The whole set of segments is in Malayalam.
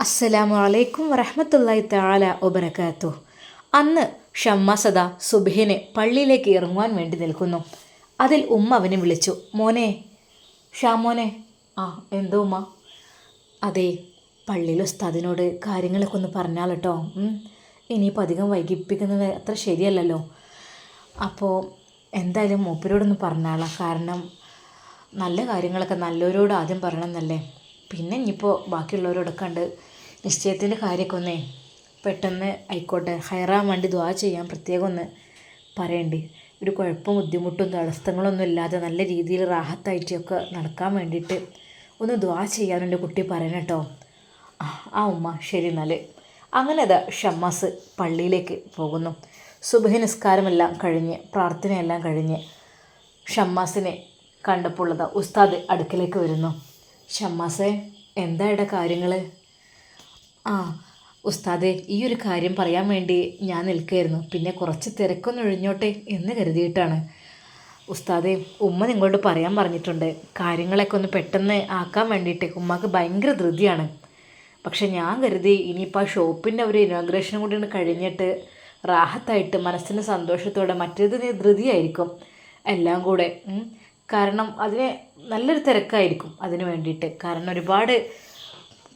അസ്സലാമു അലൈക്കും വറഹ്മത്തുള്ളാഹി തആല വബറകാതുഹു. അന്ന് ഷമ്മാസദ സുബ്ഹിന് പള്ളിയിലേക്ക് ഇറങ്ങുവാൻ വേണ്ടി നിൽക്കുന്നു. അതിൽ ഉമ്മ അവനെ വിളിച്ചു. മോനെ, ഷാമോനെ. ആ, എന്തോ ഉമ്മ? അതെ, പള്ളിയിൽ ഉസ്താദിനോട് കാര്യങ്ങളൊക്കെ ഒന്ന് പറഞ്ഞാൽ കേട്ടോ. ഇനിയിപ്പോൾ അധികം വൈകിപ്പിക്കുന്നത് അത്ര ശരിയല്ലല്ലോ. അപ്പോൾ എന്തായാലും മൂപ്പരോടൊന്ന് പറഞ്ഞാളാം. കാരണം നല്ല കാര്യങ്ങളൊക്കെ നല്ലവരോട് ആദ്യം പറയണമെന്നല്ലേ. പിന്നെ ഇനിയിപ്പോൾ ബാക്കിയുള്ളവരോടൊക്കെ ഉണ്ട് നിശ്ചയത്തിൻ്റെ കാര്യമൊക്കെ ഒന്നേ പെട്ടെന്ന് ആയിക്കോട്ടെ, ഹൈറാൻ വേണ്ടി ദുആ ചെയ്യാൻ പ്രത്യേകം ഒന്ന് പറയണ്ടി. ഒരു കുഴപ്പവും ബുദ്ധിമുട്ടും തടസ്സങ്ങളൊന്നും ഇല്ലാതെ നല്ല രീതിയിൽ റാഹത്തായിട്ടൊക്കെ നടക്കാൻ വേണ്ടിയിട്ട് ഒന്ന് ദുആ ചെയ്യാൻ എൻ്റെ കുട്ടി പറയണം കേട്ടോ. ആ ഉമ്മ, ശരി എന്നാൽ. അങ്ങനെ അതാ ഷമ്മാസ് പള്ളിയിലേക്ക് പോകുന്നു. സുബ്ഹി നിസ്കാരമെല്ലാം കഴിഞ്ഞ് പ്രാർത്ഥനയെല്ലാം കഴിഞ്ഞ് ഷമ്മാസിനെ കണ്ടപ്പോൾ ഉള്ളതാ ഉസ്താദ് അടുക്കലേക്ക് വരുന്നു. ഷമ്മാസേ, എന്താ ഇവിടെ കാര്യങ്ങൾ? ആ ഉസ്താദെ, ഈ ഒരു കാര്യം പറയാൻ വേണ്ടി ഞാൻ നിൽക്കുകയായിരുന്നു. പിന്നെ കുറച്ച് തിരക്കൊന്നും ഒഴിഞ്ഞോട്ടെ എന്ന് കരുതിയിട്ടാണ്. ഉസ്താദെ, ഉമ്മ നിങ്ങളോട് പറയാൻ പറഞ്ഞിട്ടുണ്ട്. കാര്യങ്ങളൊക്കെ ഒന്ന് പെട്ടെന്ന് ആക്കാൻ വേണ്ടിയിട്ട് ഉമ്മക്ക് ഭയങ്കര ധൃതിയാണ്. പക്ഷെ ഞാൻ കരുതി ഇനിയിപ്പോൾ ആ ഷോപ്പിൻ്റെ ഒരു ഇനോഗ്രേഷനും കൂടി കഴിഞ്ഞിട്ട് റാഹത്തായിട്ട് മനസ്സിന് സന്തോഷത്തോടെ, മറ്റേത് ധൃതിയായിരിക്കും എല്ലാം കൂടെ. കാരണം അതിന് നല്ലൊരു തിരക്കായിരിക്കും അതിന് വേണ്ടിയിട്ട്. കാരണം ഒരുപാട്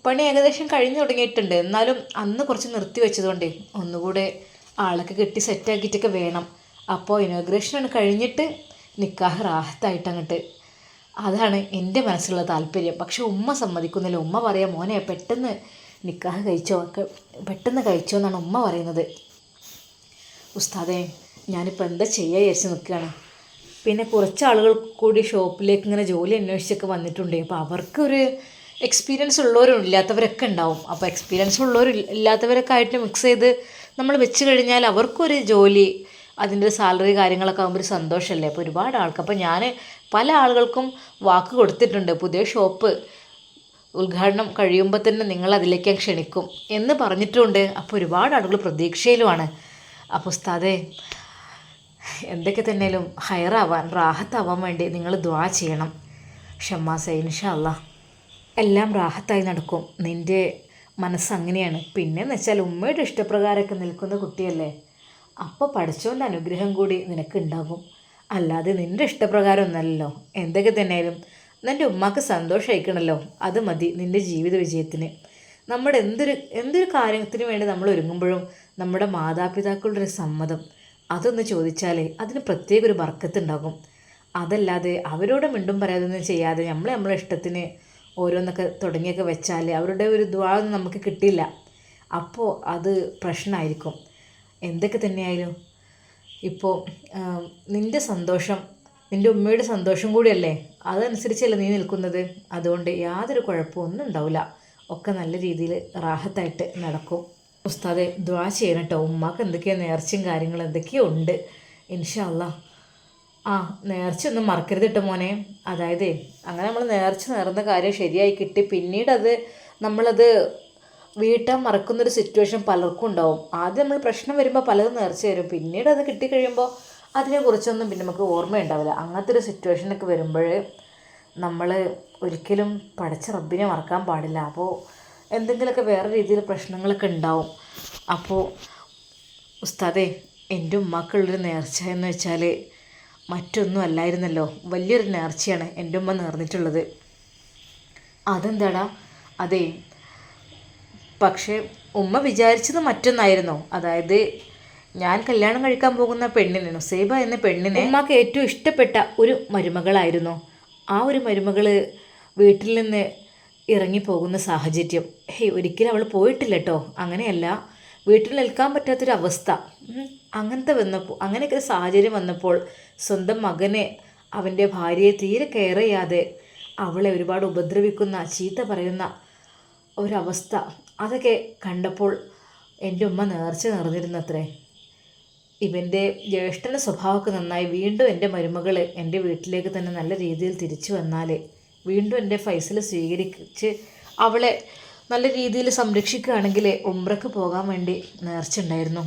പണി ഏകദേശം കഴിഞ്ഞു തുടങ്ങിയിട്ടുണ്ട്. എന്നാലും അന്ന് കുറച്ച് നിർത്തി വെച്ചതുകൊണ്ട് ഒന്നുകൂടെ ആളൊക്കെ കെട്ടി സെറ്റാക്കിയിട്ടൊക്കെ വേണം. അപ്പോൾ ഇനോഗ്രേഷൻ കഴിഞ്ഞിട്ട് നിക്കാഹ് റാഹത്തായിട്ട് അങ്ങോട്ട്, അതാണ് എൻ്റെ മനസ്സിലുള്ള താല്പര്യം. പക്ഷെ ഉമ്മ സമ്മതിക്കുന്നില്ല. ഉമ്മ പറയാം, മോനെ പെട്ടെന്ന് നിക്കാഹ് കഴിച്ചോ, പെട്ടെന്ന് കഴിച്ചോ എന്നാണ് ഉമ്മ പറയുന്നത്. ഉസ്താദേ, ഞാനിപ്പോൾ എന്താ ചെയ്യുക വിചാരിച്ച് നിൽക്കുകയാണ്. പിന്നെ കുറച്ച് ആളുകൾ കൂടി ഷോപ്പിലേക്ക് ഇങ്ങനെ ജോലി അന്വേഷിച്ചൊക്കെ വന്നിട്ടുണ്ട്. അപ്പോൾ അവർക്കൊരു എക്സ്പീരിയൻസ് ഉള്ളവരും ഇല്ലാത്തവരൊക്കെ ഉണ്ടാവും. അപ്പോൾ എക്സ്പീരിയൻസ് ഉള്ളവരും ഇല്ലാത്തവരൊക്കെ ആയിട്ട് മിക്സ് ചെയ്ത് നമ്മൾ വെച്ച് കഴിഞ്ഞാൽ അവർക്കൊരു ജോലി, അതിൻ്റെ സാലറി കാര്യങ്ങളൊക്കെ ആകുമ്പോൾ ഒരു സന്തോഷമല്ലേ. അപ്പോൾ ഒരുപാട് ആൾക്ക്, അപ്പോൾ ഞാൻ പല ആളുകൾക്കും വാക്ക് കൊടുത്തിട്ടുണ്ട്. പുതിയ ഷോപ്പ് ഉദ്ഘാടനം കഴിയുമ്പോൾ തന്നെ നിങ്ങൾ അതിലേക്ക് ക്ഷണിക്കും എന്ന് പറഞ്ഞിട്ടുണ്ട്. അപ്പോൾ ഒരുപാട് ആളുകൾ പ്രതീക്ഷയിലുമാണ്. അപ്പോൾ ഉസ്താദേ, എന്തൊക്കെ തന്നെയാലും ഹൈറാവാൻ റാഹത്താവാൻ വേണ്ടി നിങ്ങൾ ദുആ ചെയ്യണം. ഷമ്മാസേ, ഇൻഷാ അല്ലാഹ് എല്ലാം റാഹത്തായി നടക്കും. നിൻ്റെ മനസ്സങ്ങനെയാണ്. പിന്നെയെന്ന് വെച്ചാൽ ഉമ്മയുടെ ഇഷ്ടപ്രകാരമൊക്കെ നിൽക്കുന്ന കുട്ടിയല്ലേ. അപ്പോൾ പഠിച്ചവൻ്റെ അനുഗ്രഹം കൂടി നിനക്കുണ്ടാകും. അല്ലാതെ നിൻ്റെ ഇഷ്ടപ്രകാരം ഒന്നല്ലല്ലോ. എന്തൊക്കെ തന്നെയായാലും നിൻ്റെ ഉമ്മാക്ക് സന്തോഷമായിക്കണല്ലോ, അത് മതി നിൻ്റെ ജീവിത വിജയത്തിന്. നമ്മുടെ എന്തൊരു കാര്യത്തിന് വേണ്ടി നമ്മൾ ഒരുങ്ങുമ്പോഴും നമ്മുടെ മാതാപിതാക്കളുടെ ഒരു സമ്മതം അതൊന്ന് ചോദിച്ചാലേ അതിന് പ്രത്യേക ഒരു ബർക്കത്തുണ്ടാകും. അതല്ലാതെ അവരോട് മിണ്ടും പറയാതൊന്നും ചെയ്യാതെ നമ്മളെ ഇഷ്ടത്തിന് ഓരോന്നൊക്കെ തുടങ്ങിയൊക്കെ വെച്ചാൽ അവരുടെ ഒരു ദുആ ഒന്നും നമുക്ക് കിട്ടില്ല. അപ്പോൾ അത് പ്രശ്നമായിരിക്കും. എന്തൊക്കെ തന്നെയായാലും ഇപ്പോൾ നിൻ്റെ സന്തോഷം നിൻ്റെ ഉമ്മയുടെ സന്തോഷം കൂടിയല്ലേ, അതനുസരിച്ചല്ലേ നീ നിൽക്കുന്നത്. അതുകൊണ്ട് യാതൊരു കുഴപ്പവും ഒന്നും ഉണ്ടാവില്ല. ഒക്കെ നല്ല രീതിയിൽ റാഹത്തായിട്ട് നടക്കും. ഉസ്താദെ, ദുആ ചെയ്യണം കേട്ടോ. ഉമ്മാക്ക് എന്തൊക്കെയാണ് നേർച്ചയും കാര്യങ്ങളും എന്തൊക്കെയോ ഉണ്ട്. ഇൻഷാ അല്ലാഹ്. ആ, നേർച്ച ഒന്നും മറക്കരുത് കേട്ടോ മോനെ. അതായത് അങ്ങനെ നമ്മൾ നേർച്ച നേർന്ന കാര്യം ശരിയായി കിട്ടി പിന്നീട് നമ്മളത് വീട്ടാൻ മറക്കുന്നൊരു സിറ്റുവേഷൻ പലർക്കും ഉണ്ടാവും. ആദ്യം നമ്മൾ പ്രശ്നം വരുമ്പോൾ പലതും നേർച്ച വരും. പിന്നീട് അത് കിട്ടിക്കഴിയുമ്പോൾ അതിനെക്കുറിച്ചൊന്നും പിന്നെ നമുക്ക് ഓർമ്മയുണ്ടാവില്ല. അങ്ങനത്തെ ഒരു സിറ്റുവേഷനൊക്കെ വരുമ്പോൾ നമ്മൾ ഒരിക്കലും പടച്ച റബ്ബിനെ മറക്കാൻ പാടില്ല. അപ്പോൾ എന്തെങ്കിലുമൊക്കെ വേറെ രീതിയിൽ പ്രശ്നങ്ങളൊക്കെ ഉണ്ടാവും. അപ്പോൾ ഉസ്താദേ, എൻ്റെ ഉമ്മാക്കുള്ളൊരു നേർച്ച എന്ന് വെച്ചാൽ മറ്റൊന്നും അല്ലായിരുന്നല്ലോ, വലിയൊരു നേർച്ചയാണ് എൻ്റെ ഉമ്മ നേർന്നിട്ടുള്ളത്. അതെന്താടാ? അതെ, പക്ഷേ ഉമ്മ വിചാരിച്ചത് മറ്റൊന്നായിരുന്നു. അതായത് ഞാൻ കല്യാണം കഴിക്കാൻ പോകുന്ന പെണ്ണിനെ, നുസൈബ എന്ന പെണ്ണിനെ ഉമ്മാക്ക് ഏറ്റവും ഇഷ്ടപ്പെട്ട ഒരു മരുമകളായിരുന്നു. ആ ഒരു മരുമകൾ വീട്ടിൽ നിന്ന് ഇറങ്ങിപ്പോകുന്ന സാഹചര്യം, ഒരിക്കലും അവൾ പോയിട്ടില്ല കേട്ടോ. അങ്ങനെയല്ല, വീട്ടിൽ നിൽക്കാൻ പറ്റാത്തൊരവസ്ഥ, അങ്ങനെയൊക്കെ ഒരു സാഹചര്യം വന്നപ്പോൾ സ്വന്തം മകനെ, അവൻ്റെ ഭാര്യയെ തീരെ കെയർ ചെയ്യാതെ അവളെ ഒരുപാട് ഉപദ്രവിക്കുന്ന, ചീത്ത പറയുന്ന ഒരവസ്ഥ, അതൊക്കെ കണ്ടപ്പോൾ എൻ്റെ ഉമ്മ നേർച്ച നേർന്നിരുന്നത്രേ. ഇവൻ്റെ ജ്യേഷ്ഠൻ്റെ സ്വഭാവമൊക്കെ നന്നായി വീണ്ടും എൻ്റെ മരുമകൾ എൻ്റെ വീട്ടിലേക്ക് തന്നെ നല്ല രീതിയിൽ തിരിച്ചു വന്നാൽ വീണ്ടും എൻ്റെ ഫൈസൽ സ്വീകരിച്ച് അവളെ നല്ല രീതിയിൽ സംരക്ഷിക്കുകയാണെങ്കിൽ ഉംറയ്ക്ക് പോകാൻ വേണ്ടി നേർച്ചയുണ്ടായിരുന്നു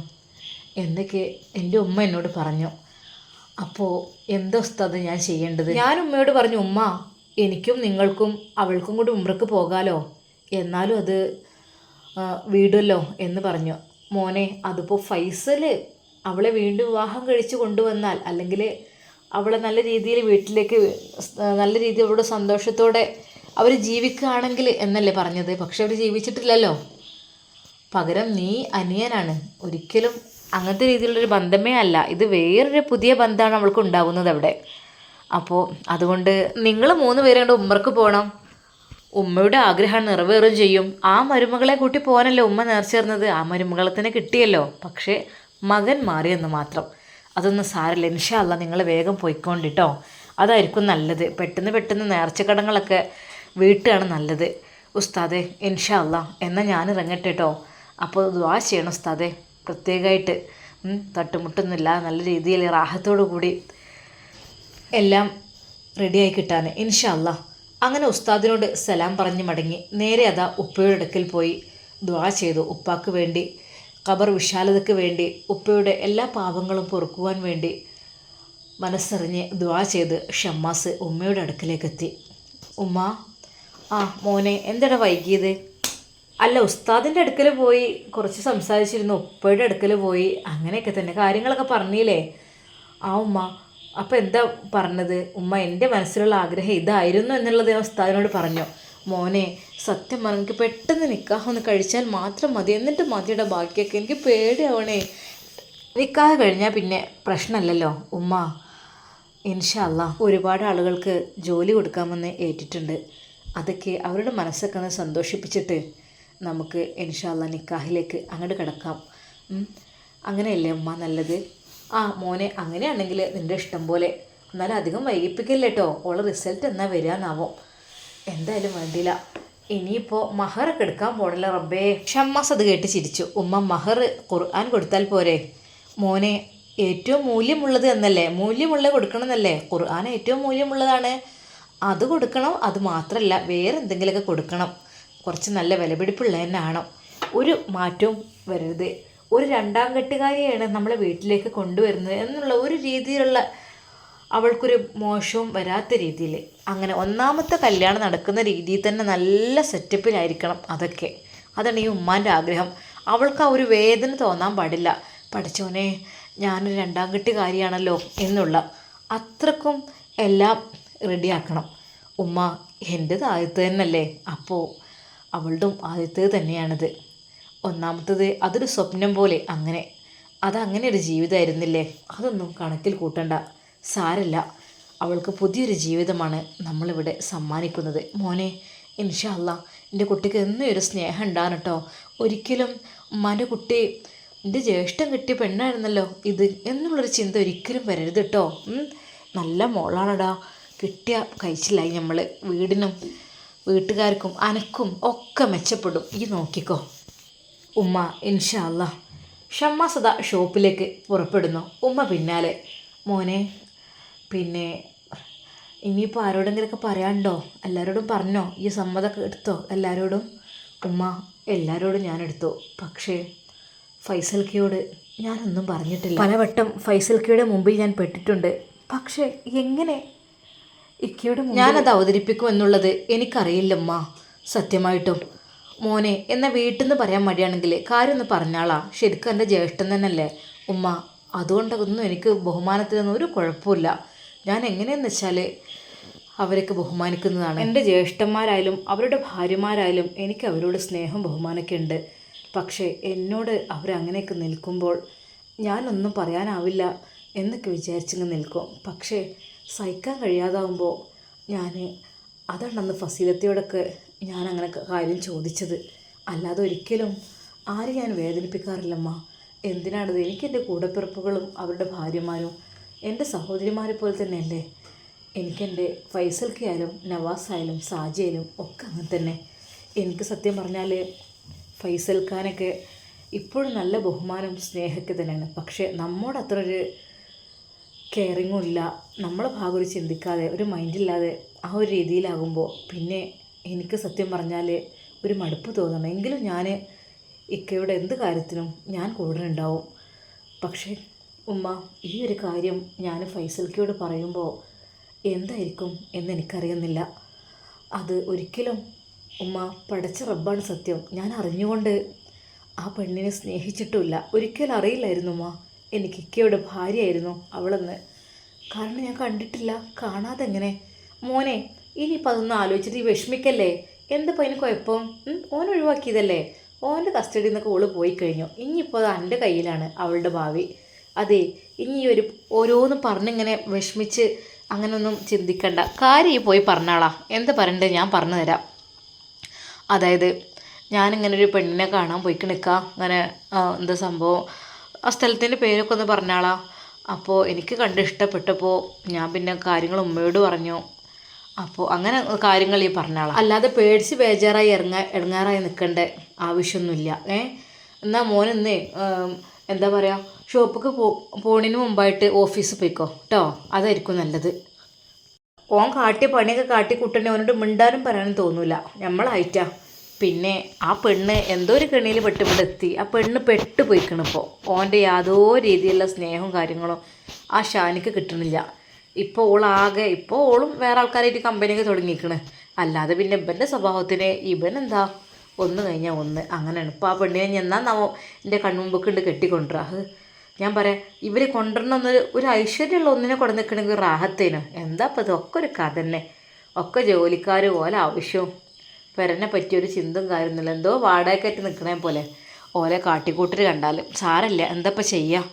എന്നൊക്കെ എൻ്റെ ഉമ്മ എന്നോട് പറഞ്ഞു. അപ്പോൾ എന്താ ഉസ്താദ് ഞാൻ ചെയ്യേണ്ടത്? ഞാൻ ഉമ്മയോട് പറഞ്ഞു, ഉമ്മ എനിക്കും നിങ്ങൾക്കും അവൾക്കും കൂടി ഉംറയ്ക്ക് പോകാലോ, എന്നാലും അത് വീടുമല്ലോ എന്ന് പറഞ്ഞു. മോനെ അതിപ്പോൾ ഫൈസൽ അവളെ വീണ്ടും വിവാഹം കഴിച്ച് കൊണ്ടുവന്നാൽ, അല്ലെങ്കിൽ അവളെ നല്ല രീതിയിൽ വീട്ടിലേക്ക് നല്ല രീതിയിൽ അവളുടെ സന്തോഷത്തോടെ അവർ ജീവിക്കുകയാണെങ്കിൽ എന്നല്ലേ പറഞ്ഞത്. പക്ഷെ അവർ ജീവിച്ചിട്ടില്ലല്ലോ. പകരം നീ അനിയനാണ്. ഒരിക്കലും അങ്ങനത്തെ രീതിയിലുള്ളൊരു ബന്ധമേ അല്ല ഇത്. വേറൊരു പുതിയ ബന്ധമാണ് അവൾക്ക് ഉണ്ടാകുന്നത് അവിടെ. അപ്പോൾ അതുകൊണ്ട് നിങ്ങൾ 3 പേരും കൊണ്ട് ഉമ്മർക്ക് പോകണം. ഉമ്മയുടെ ആഗ്രഹം നിറവേറും ചെയ്യും. ആ മരുമകളെ കൂട്ടി പോകാനല്ലോ ഉമ്മ നേർച്ചേർന്നത്. ആ മരുമകളെ തന്നെ കിട്ടിയല്ലോ. പക്ഷേ മകൻ മാറിയെന്ന് മാത്രം. അതൊന്നും സാരമില്ല. ഇൻഷാ അല്ലാ നിങ്ങൾ വേഗം പോയിക്കൊണ്ടിട്ടോ. അതായിരിക്കും നല്ലത്. പെട്ടെന്ന് നേർച്ചക്കടങ്ങളൊക്കെ വീട്ടുകയാണ് നല്ലത് ഉസ്താദെ. ഇൻഷാ അല്ലാ എന്നാൽ ഞാൻ ഇറങ്ങട്ടെ കേട്ടോ. അപ്പോൾ ദുആ ചെയ്യണം ഉസ്താദെ പ്രത്യേകമായിട്ട്. തട്ടുമുട്ടൊന്നുമില്ല, നല്ല രീതിയിൽ റാഹത്തോടു കൂടി എല്ലാം റെഡിയായി കിട്ടാൻ ഇൻഷാ അല്ലാ. അങ്ങനെ ഉസ്താദിനോട് സലാം പറഞ്ഞ് മടങ്ങി നേരെ അതാ ഉപ്പയുടെ അടുക്കൽ പോയി ദുആ ചെയ്തു. ഉപ്പാക്ക് വേണ്ടി, ഖബർ വിശാലതയ്ക്ക് വേണ്ടി, ഉപ്പയുടെ എല്ലാ പാപങ്ങളും പൊറുക്കുവാൻ വേണ്ടി മനസ്സറിഞ്ഞ് ദുആ ചെയ്ത് ഷമ്മാസ് ഉമ്മയുടെ അടുക്കലേക്ക് എത്തി. ഉമ്മ, മോനെ എന്താണ് വൈകിയത്? അല്ല, ഉസ്താദിൻ്റെ അടുക്കൽ പോയി കുറച്ച് സംസാരിച്ചിരുന്നു, ഉപ്പയുടെ അടുക്കൽ പോയി, അങ്ങനെയൊക്കെ തന്നെ കാര്യങ്ങളൊക്കെ പറഞ്ഞില്ലേ? ഉമ്മ. അപ്പോൾ എന്താ പറഞ്ഞത്? ഉമ്മ, എൻ്റെ മനസ്സിലുള്ള ആഗ്രഹം ഇതായിരുന്നു എന്നുള്ളത് ഞാൻ ഉസ്താദിനോട് പറഞ്ഞു. മോനെ, സത്യം പറഞ്ഞാൽ എനിക്ക് പെട്ടെന്ന് നിക്കാഹ് ഒന്ന് കഴിച്ചാൽ മാത്രം മതി, എന്നിട്ട് മതിയുടെ ബാക്കിയൊക്കെ. എനിക്ക് പേടിയാവണേ. നിക്കാഹ് കഴിഞ്ഞാൽ പിന്നെ പ്രശ്നമല്ലല്ലോ ഉമ്മ. ഇൻഷാ അല്ലാ ഒരുപാട് ആളുകൾക്ക് ജോലി കൊടുക്കാമെന്ന് ഏറ്റിട്ടുണ്ട്. അതൊക്കെ അവരുടെ മനസ്സൊക്കെ ഒന്ന് സന്തോഷിപ്പിച്ചിട്ട് നമുക്ക് ഇൻഷാ അല്ലാ നിക്കാഹിലേക്ക് അങ്ങോട്ട് കിടക്കാം. അങ്ങനെയല്ലേ ഉമ്മ നല്ലത്? മോനെ, അങ്ങനെയാണെങ്കിൽ നിൻ്റെ ഇഷ്ടം പോലെ. എന്നാലും അധികം വൈകിപ്പിക്കില്ല കേട്ടോ. ഓളെ റിസൾട്ട് എന്നാ വരികയെന്നാവും. എന്തായാലും വേണ്ടിയില്ല. ഇനിയിപ്പോൾ മഹറൊക്കെ എടുക്കാൻ പോകണല്ലോ റബ്ബേ. ഷമ്മാസ് അത് കേട്ട് ചിരിച്ചു. ഉമ്മ, മഹർ ഖുർആൻ കൊടുത്താൽ പോരെ? മോനെ, ഏറ്റവും മൂല്യമുള്ളത് എന്നല്ലേ, മൂല്യമുള്ളത് കൊടുക്കണം എന്നല്ലേ? ഖുർആൻ ഏറ്റവും മൂല്യമുള്ളതാണ്, അത് കൊടുക്കണം. അത് മാത്രമല്ല വേറെ എന്തെങ്കിലുമൊക്കെ കൊടുക്കണം. കുറച്ച് നല്ല വിലപിടിപ്പുള്ള തന്നെ ആണോ. ഒരു മാറ്റവും വരരുത്. ഒരു 2ാം കെട്ടുകാരിയാണ് നമ്മളെ വീട്ടിലേക്ക് കൊണ്ടുവരുന്നത് എന്നുള്ള ഒരു രീതിയിലുള്ള അവൾക്കൊരു മോശവും വരാത്ത രീതിയിൽ, അങ്ങനെ 1ാമത്തെ കല്യാണം നടക്കുന്ന രീതിയിൽ തന്നെ നല്ല സെറ്റപ്പിലായിരിക്കണം. അതാണ് ഈ ഉമ്മാൻ്റെ ആഗ്രഹം. അവൾക്ക് ആ ഒരു വേദന തോന്നാൻ പാടില്ല. പഠിച്ചോനെ, ഞാനൊരു 2ാം കെട്ടുകാരിയാണല്ലോ എന്നുള്ള അത്രക്കും എല്ലാം റെഡിയാക്കണം. ഉമ്മ, എൻ്റേത് ആദ്യത്തെ തന്നെയല്ലേ, അപ്പോൾ അവളുടെ ആദ്യത്തേത് തന്നെയാണിത്. 1ാമത്തത് അതൊരു സ്വപ്നം പോലെ, അതങ്ങനെ ഒരു ജീവിതമായിരുന്നില്ലേ. അതൊന്നും കണക്കിൽ കൂട്ടണ്ട. സാരല്ല, അവൾക്ക് പുതിയൊരു ജീവിതമാണ് നമ്മളിവിടെ സമ്മാനിക്കുന്നത്. മോനെ, ഇൻഷാ അല്ലാ എൻ്റെ കുട്ടിക്ക് എന്നും ഒരു സ്നേഹം ഉണ്ടാകും കേട്ടോ. ഒരിക്കലും ഉമ്മാൻ്റെ കുട്ടി എൻ്റെ ജ്യേഷ്ഠം കിട്ടിയ പെണ്ണായിരുന്നല്ലോ ഇത് എന്നുള്ളൊരു ചിന്ത ഒരിക്കലും വരരുത് കേട്ടോ. നല്ല മോളാണടാ. കിട്ടിയ കഴിച്ചില്ലായി നമ്മൾ. വീടിനും വീട്ടുകാർക്കും അനക്കും ഒക്കെ മെച്ചപ്പെടും. ഈ നോക്കിക്കോ ഉമ്മ. ഇൻഷാ അല്ലാ. ഷമ്മാസ് അതാ ഷോപ്പിലേക്ക് പുറപ്പെടുന്നു. ഉമ്മ പിന്നാലെ. മോനെ, പിന്നെ ഇനിയിപ്പോൾ ആരോടെങ്കിലൊക്കെ പറയാനുണ്ടോ? എല്ലാവരോടും പറഞ്ഞോ? ഈ സമ്മതമൊക്കെ എടുത്തോ എല്ലാവരോടും? ഉമ്മ, എല്ലാവരോടും ഞാൻ എടുത്തു. പക്ഷേ ഫൈസൽക്കയോട് ഞാനൊന്നും പറഞ്ഞിട്ടില്ല. പലവട്ടം ഫൈസൽക്കയുടെ മുമ്പിൽ ഞാൻ പെട്ടിട്ടുണ്ട്. പക്ഷേ എങ്ങനെ ഇക്കയുടെ ഞാനത് അവതരിപ്പിക്കും എന്നുള്ളത് എനിക്കറിയില്ലമ്മ, സത്യമായിട്ടും. മോനെ, എന്നാൽ വീട്ടിൽ നിന്ന് പറയാൻ മടിയാണെങ്കിൽ കാര്യം ഒന്ന് പറഞ്ഞാളാ. ശരിക്കും എൻ്റെ ജ്യേഷ്ഠൻ തന്നെയല്ലേ ഉമ്മ. അതുകൊണ്ടൊന്നും എനിക്ക് ബഹുമാനത്തിനൊന്നും ഒരു കുഴപ്പമില്ല. ഞാൻ എങ്ങനെയെന്ന് വെച്ചാൽ അവരൊക്കെ ബഹുമാനിക്കുന്നതാണ്. എൻ്റെ ജ്യേഷ്ഠന്മാരായാലും അവരുടെ ഭാര്യമാരായാലും എനിക്ക് അവരോട് സ്നേഹം ബഹുമാനമൊക്കെ ഉണ്ട്. പക്ഷേ എന്നോട് അവരങ്ങനെയൊക്കെ നിൽക്കുമ്പോൾ ഞാനൊന്നും പറയാനാവില്ല എന്നൊക്കെ വിചാരിച്ചിങ്ങ് നിൽക്കും. പക്ഷേ സഹിക്കാൻ കഴിയാതാവുമ്പോൾ അതാണ് അന്ന് ഫസീലത്തിയോടൊക്കെ ഞാൻ അങ്ങനെ കാര്യം ചോദിച്ചത്. അല്ലാതെ ഒരിക്കലും ആരും ഞാൻ വേദനിപ്പിക്കാറില്ലമ്മ. എന്തിനാണത്? എനിക്കെൻ്റെ കൂടപ്പിറപ്പുകളും അവരുടെ ഭാര്യമാരും എൻ്റെ സഹോദരിമാരെ പോലെ തന്നെയല്ലേ. എനിക്കെൻ്റെ ഫൈസൽക്കായാലും നവാസായാലും സാജിയായാലും ഒക്കെ അങ്ങനെ തന്നെ. എനിക്ക് സത്യം പറഞ്ഞാൽ ഫൈസൽ ഖാനൊക്കെ ഇപ്പോഴും നല്ല ബഹുമാനം സ്നേഹമൊക്കെ തന്നെയാണ്. പക്ഷേ നമ്മോട് അത്ര ഒരു കെയറിങ്ങും ഇല്ല. നമ്മളെ ഭാഗം ഒരു ചിന്തിക്കാതെ ഒരു മൈൻഡില്ലാതെ ആ ഒരു രീതിയിലാകുമ്പോൾ പിന്നെ എനിക്ക് സത്യം പറഞ്ഞാൽ ഒരു മടുപ്പ് തോന്നണം. എങ്കിലും ഞാൻ ഇക്കയുടെ എന്ത് കാര്യത്തിനും ഞാൻ കൂടെ ഉണ്ടാവും. പക്ഷേ ഉമ്മ, ഈ ഒരു കാര്യം ഞാൻ ഫൈസൽക്കയോട് പറയുമ്പോൾ എന്തായിരിക്കും എന്നെനിക്കറിയുന്നില്ല. അത് ഒരിക്കലും ഉമ്മ, പടച്ച റബ്ബാണ് സത്യം. ഞാൻ അറിഞ്ഞുകൊണ്ട് ആ പെണ്ണിനെ സ്നേഹിച്ചിട്ടുമില്ല. ഒരിക്കലും അറിയില്ലായിരുന്നു ഉമ്മ, എനിക്ക് ഇക്കയുടെ ഭാര്യയായിരുന്നു അവളെന്ന്. കാരണം ഞാൻ കണ്ടിട്ടില്ല. കാണാതെ എങ്ങനെ? മോനെ, ഇനിയിപ്പോൾ അതൊന്നും ആലോചിച്ചിട്ട് ഈ വിഷമിക്കല്ലേ. എന്താ അതിന് കുഴപ്പം? ഓൻ ഒഴിവാക്കിയതല്ലേ. ഓൻ്റെ കസ്റ്റഡിയിൽ നിന്നൊക്കെ ഓള് പോയി കഴിഞ്ഞു. ഇനിയിപ്പോൾ അത് എൻ്റെ കയ്യിലാണ് അവളുടെ ഭാവി. അതെ, ഇനി ഓരോന്നും പറഞ്ഞിങ്ങനെ വിഷമിച്ച് അങ്ങനെയൊന്നും ചിന്തിക്കണ്ട. കാര്യം ഈ പോയി പറഞ്ഞാളാ. എന്താ പറയണ്ടേ ഞാൻ പറഞ്ഞു തരാം. അതായത് ഞാനിങ്ങനെ ഒരു പെണ്ണിനെ കാണാൻ പോയിക്ക് നിൽക്കാം. അങ്ങനെ എന്താ സംഭവം, ആ സ്ഥലത്തിൻ്റെ പേരൊക്കെ ഒന്ന് പറഞ്ഞാളാ. അപ്പോൾ എനിക്ക് കണ്ട് ഇഷ്ടപ്പെട്ടപ്പോൾ ഞാൻ പിന്നെ കാര്യങ്ങൾ ഉമ്മയോട് പറഞ്ഞു. അപ്പോൾ അങ്ങനെ കാര്യങ്ങൾ ഈ പറഞ്ഞാളാ. അല്ലാതെ പേടിച്ച് ബേജാറായി ഇറങ്ങാറായി നിൽക്കേണ്ട ആവശ്യമൊന്നുമില്ല. എന്നാൽ മോനിന്നേ എന്താ പറയുക, ഷോപ്പിക്ക് പോണതിന് മുമ്പായിട്ട് ഓഫീസിൽ പോയിക്കോ കേട്ടോ. അതായിരിക്കും നല്ലത്. ഓൻ കാട്ടിയ പണിയൊക്കെ കാട്ടി കുട്ടനെ ഓനോട് മിണ്ടാനും പറയാനും തോന്നില്ല. നമ്മളായിട്ടാ. പിന്നെ ആ പെണ്ണ് എന്തോ ഒരു കെണിയിൽ പെട്ടിവിടെ എത്തി. ആ പെണ്ണ് പെട്ടുപോയിക്കണിപ്പോൾ. ഓൻ്റെ യാതൊരു രീതിയിലുള്ള സ്നേഹവും കാര്യങ്ങളും ആ ഷാനിക്ക് കിട്ടണില്ല. ഇപ്പോൾ ഓളും വേറെ ആൾക്കാരായിട്ട് കമ്പനിയൊക്കെ തുടങ്ങിയിരിക്കണ്. അല്ലാതെ പിന്നെ ഇവൻ്റെ സ്വഭാവത്തിന് ഇവനെന്താ ഒന്ന് കഴിഞ്ഞാൽ ഒന്ന് അങ്ങനെയാണ്. ഇപ്പോൾ ആ പെണ്ണിനെ എന്നാന്നാവോ എൻ്റെ കൺമുമ്പൊക്കെ ഉണ്ട് കെട്ടിക്കൊണ്ടുവരാ. ഞാൻ പറയാം, ഇവർ കൊണ്ടുവരണമെന്ന് ഒരു ഐശ്വര്യമുള്ള ഒന്നിനെ കൊണ്ടു നിൽക്കണമെങ്കിൽ റാഹത്തേനു. എന്താ ഇപ്പോൾ ഇതൊക്കെ ഒരു കഥ തന്നെ. ഒക്കെ ജോലിക്കാർ ഓലെ ആവശ്യവും പെരനെ പറ്റിയൊരു ചിന്തും കാര്യമൊന്നുമില്ല. എന്തോ വാടകയ്ക്കായിട്ട് നിൽക്കണേ പോലെ ഓലെ കാട്ടിക്കൂട്ടർ കണ്ടാൽ സാരമില്ല. എന്താ ഇപ്പോൾ ചെയ്യുക.